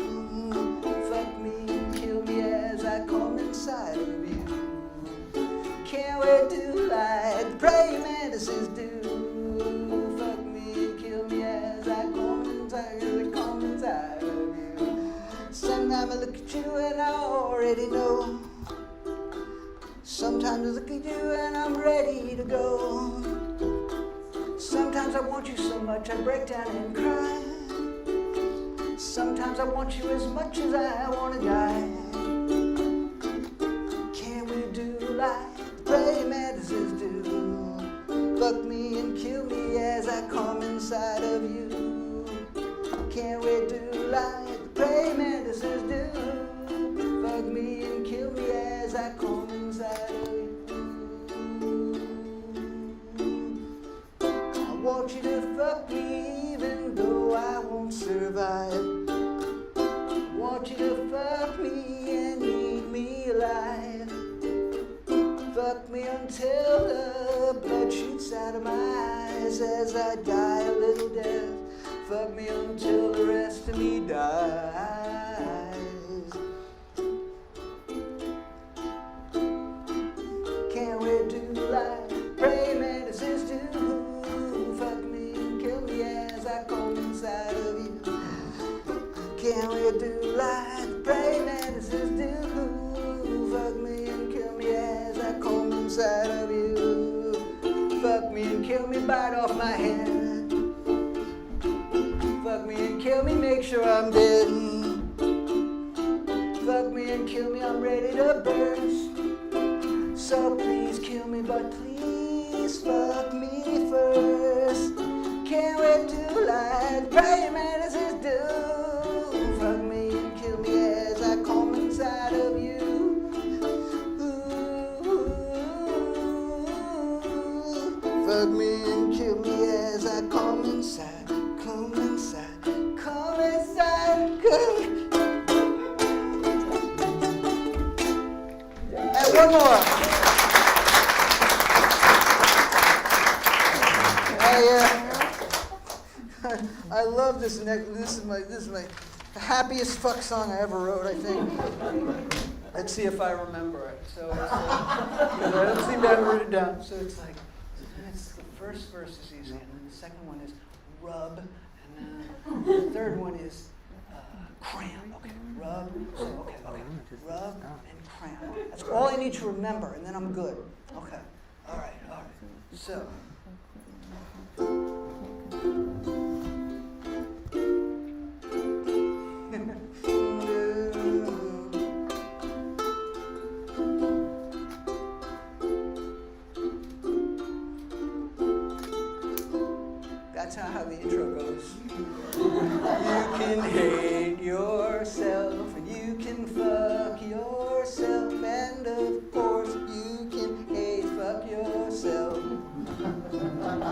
Fuck me and kill me as I come inside of you. Can't we do like the praying mantises do? Fuck me and kill me as I come inside of you. Sometimes I look at you and I already know. Sometimes I look at you and I'm ready to go. Sometimes I want you so much I break down and cry. Sometimes I want you as much as I want to die. Can we do like the praying mantises do? Fuck me and kill me as I come inside of you. Can we do like the praying mantises do? Fuck me and kill me as I come inside of you. I want you to fuck me even though I won't survive. I want you to fuck me and eat me alive. Fuck me until the blood shoots out of my eyes as I die a little death. Fuck me until the rest of me dies. Can we do like praying mantises do? Fuck me and kill me as I come inside of you. Can we do do like praying mantises do. Fuck me and kill me as I come inside of you. Fuck me and kill me, bite off my head. Fuck me and kill me, make sure I'm dead. Fuck me and kill me, I'm ready to burst. So please kill me, but please fuck me first. Can't wait to like praying mantises do. Fuck me and kill me as I come inside of you. Fuck me and kill me as I come inside, come inside, come inside, come. And one more. I love this. This is my happiest fuck song I ever wrote, I think. Let's see if I remember it. So it's I don't seem to have it written down. So it's like, it's the first verse is easy, and then the second one is rub, and then the third one is cram. Okay, rub. So okay, rub and cram. That's all I need to remember, and then I'm good. Okay. All right. So. That's how the intro goes. You can hate yourself, and you can fuck yourself, and of course you can hate fuck yourself.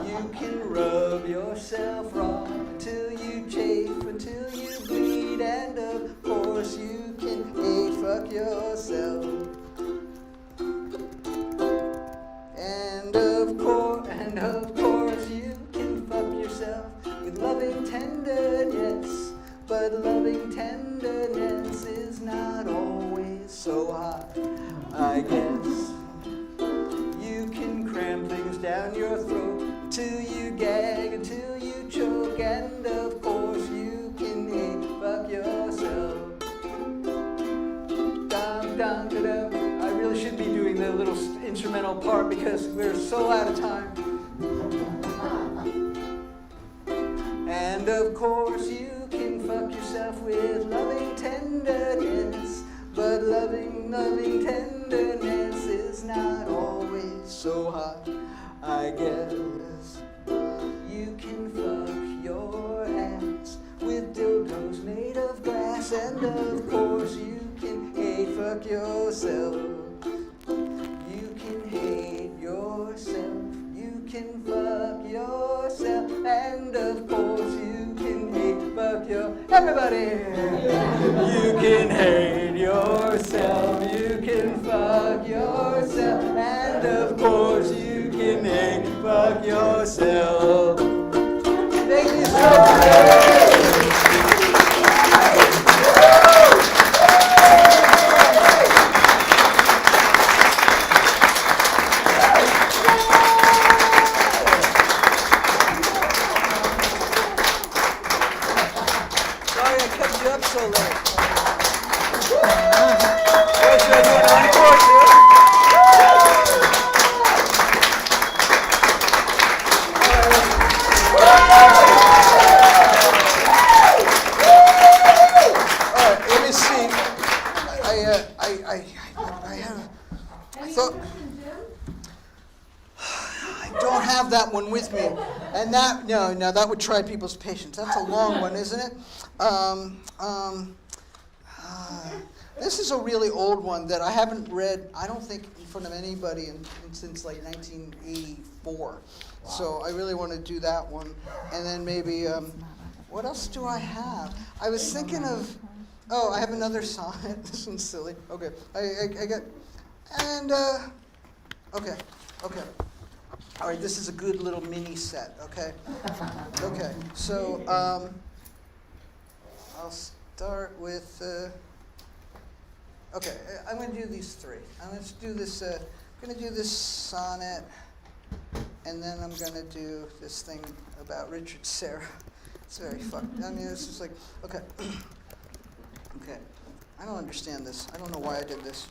You can rub yourself raw until you chafe, until you bleed, and of course you can hate fuck yourself. And of course you can fuck yourself with loving tenderness, but loving tenderness is not always so hot, I guess. You can cram things down your throat till you gag, until you choke, and of course you can hate fuck yourself. Dum dum da dum. I really should be doing the little instrumental part because we're so out of time. And of course you can fuck yourself with loving tenderness, but loving tenderness is not always so hot, I guess. You can fuck your ass with dildos made of glass, and of course you can hate fuck yourself. You can hate yourself, you can fuck yourself, and of course you can hate fuck your... Everybody! You can hate yourself, you can fuck yourself, and of course you can hate fuck yourself. Thank you so much! So late. Should I do an encore too? All right, let me see. I thought I don't have that one with me, and that no, that would try people's patience. That's a long one, isn't it? This is a really old one that I haven't read, I don't think, in front of anybody since like 1984. Wow. So I really want to do that one. And then maybe, what else do I have? I was thinking of, I have another sonnet. This one's silly. Okay, I got, and, okay. All right, this is a good little mini set, okay? Okay, so, I'll start with, okay, I'm going to do these three. I'm going to do this, sonnet, and then I'm going to do this thing about Richard Serra. It's very fucked. I mean, it's just like, okay. Okay, I don't understand this. I don't know why I did this.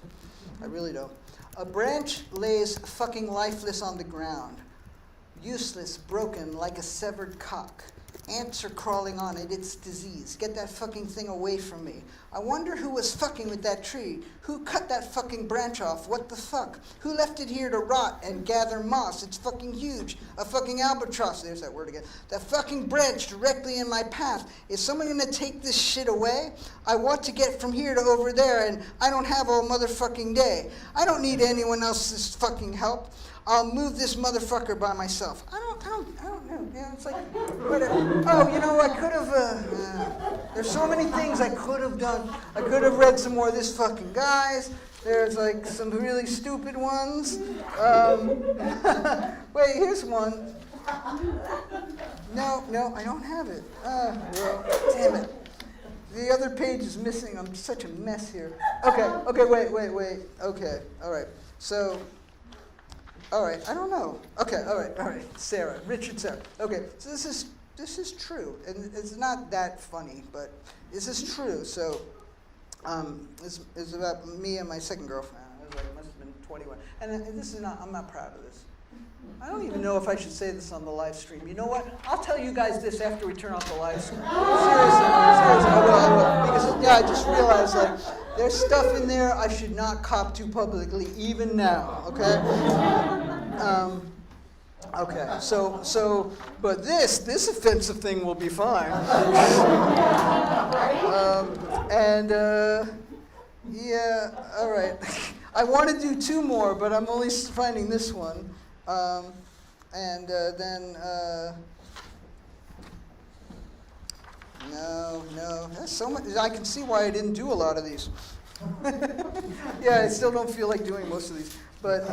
I really don't. A branch lays fucking lifeless on the ground. Useless, broken, like a severed cock. Ants are crawling on it, it's disease. Get that fucking thing away from me. I wonder who was fucking with that tree. Who cut that fucking branch off? What the fuck? Who left it here to rot and gather moss? It's fucking huge. A fucking albatross. There's that word again. That fucking branch directly in my path. Is someone gonna take this shit away? I want to get from here to over there, and I don't have all motherfucking day. I don't need anyone else's fucking help. I'll move this motherfucker by myself. I don't know. Yeah, it's like, oh, you know, I could have, there's so many things I could have done. I could have read some more of this fucking guys. There's like some really stupid ones. Wait, here's one. No, I don't have it. Well, damn it. The other page is missing. I'm such a mess here. Okay, wait. Okay, all right. So, all right, I don't know. Okay, all right. Sarah, Richard Sarah. Okay, so this is true, and it's not that funny, but this is true. So, this is about me and my second girlfriend. I was like, it must have been 21, and this is not. I'm not proud of this. I don't even know if I should say this on the live stream. You know what? I'll tell you guys this after we turn off the live stream. Seriously, I will. Because I just realized like there's stuff in there I should not cop to publicly, even now. Okay. Okay. So, but this offensive thing will be fine. Yeah. All right. I want to do two more, but I'm only finding this one. No, that's so much. I can see why I didn't do a lot of these. Yeah, I still don't feel like doing most of these. But,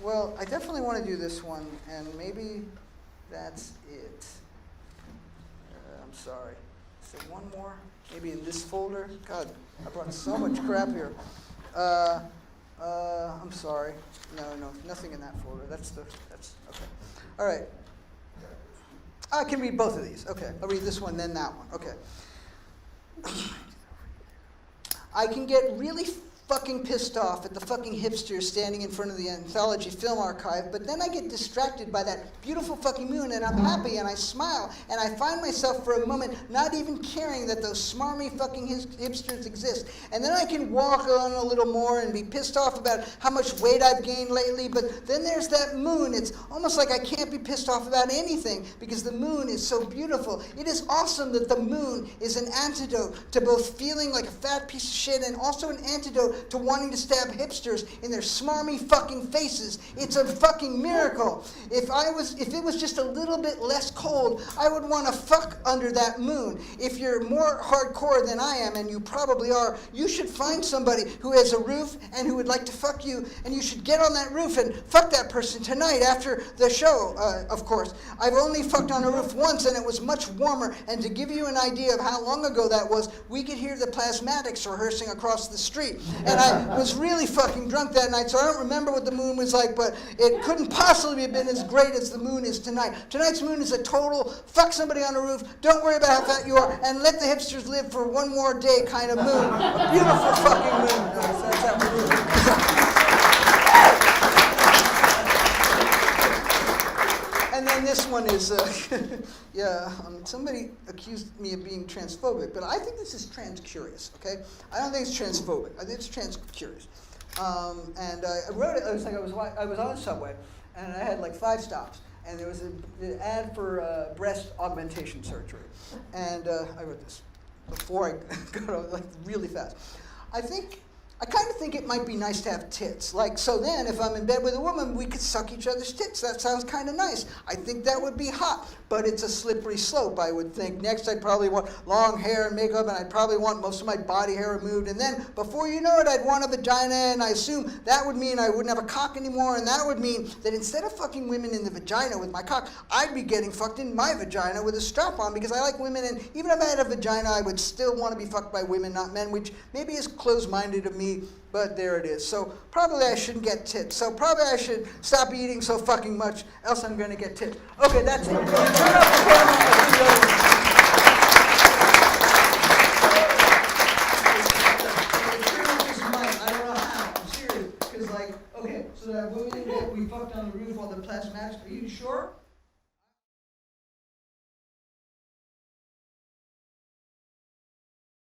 well, I definitely want to do this one, and maybe that's it. I'm sorry. Is there one more? Maybe in this folder? God, I brought so much crap here. I'm sorry. No, nothing in that folder. That's okay. All right. I can read both of these. Okay, I'll read this one, then that one. Okay. I can get really fucking pissed off at the fucking hipsters standing in front of the Anthology Film Archive, but then I get distracted by that beautiful fucking moon, and I'm happy, and I smile, and I find myself for a moment not even caring that those smarmy fucking hipsters exist. And then I can walk on a little more and be pissed off about how much weight I've gained lately, but then there's that moon. It's almost like I can't be pissed off about anything because the moon is so beautiful. It is awesome that the moon is an antidote to both feeling like a fat piece of shit and also an antidote to wanting to stab hipsters in their smarmy fucking faces. It's a fucking miracle. If it was just a little bit less cold, I would want to fuck under that moon. If you're more hardcore than I am, and you probably are, you should find somebody who has a roof and who would like to fuck you, and you should get on that roof and fuck that person tonight after the show, of course. I've only fucked on a roof once, and it was much warmer, and to give you an idea of how long ago that was, we could hear the Plasmatics rehearsing across the street. And I was really fucking drunk that night, so I don't remember what the moon was like, but it couldn't possibly have been as great as the moon is tonight. Tonight's moon is a total fuck somebody on the roof, don't worry about how fat you are, and let the hipsters live for one more day kind of moon. A beautiful fucking moon. That's how we're doing. And then this one is, somebody accused me of being transphobic, but I think this is trans-curious, okay? I don't think it's transphobic. I think it's trans-curious. And I wrote it, I was on a subway, and I had like 5 stops, and there was an ad for breast augmentation surgery. And I wrote this before I got on, like really fast. I kind of think it might be nice to have tits. Like, so then, if I'm in bed with a woman, we could suck each other's tits. That sounds kind of nice. I think that would be hot, but it's a slippery slope, I would think. Next, I'd probably want long hair and makeup, and I'd probably want most of my body hair removed. And then, before you know it, I'd want a vagina, and I assume that would mean I wouldn't have a cock anymore, and that would mean that instead of fucking women in the vagina with my cock, I'd be getting fucked in my vagina with a strap on, because I like women, and even if I had a vagina, I would still want to be fucked by women, not men, which maybe is closed-minded of me. But there it is. So probably I shouldn't get tits. So probably I should stop eating so fucking much, else I'm going to get tits. Okay, that's it. Turn off the camera. So that when we fucked on the roof while the plasmatics, are you sure?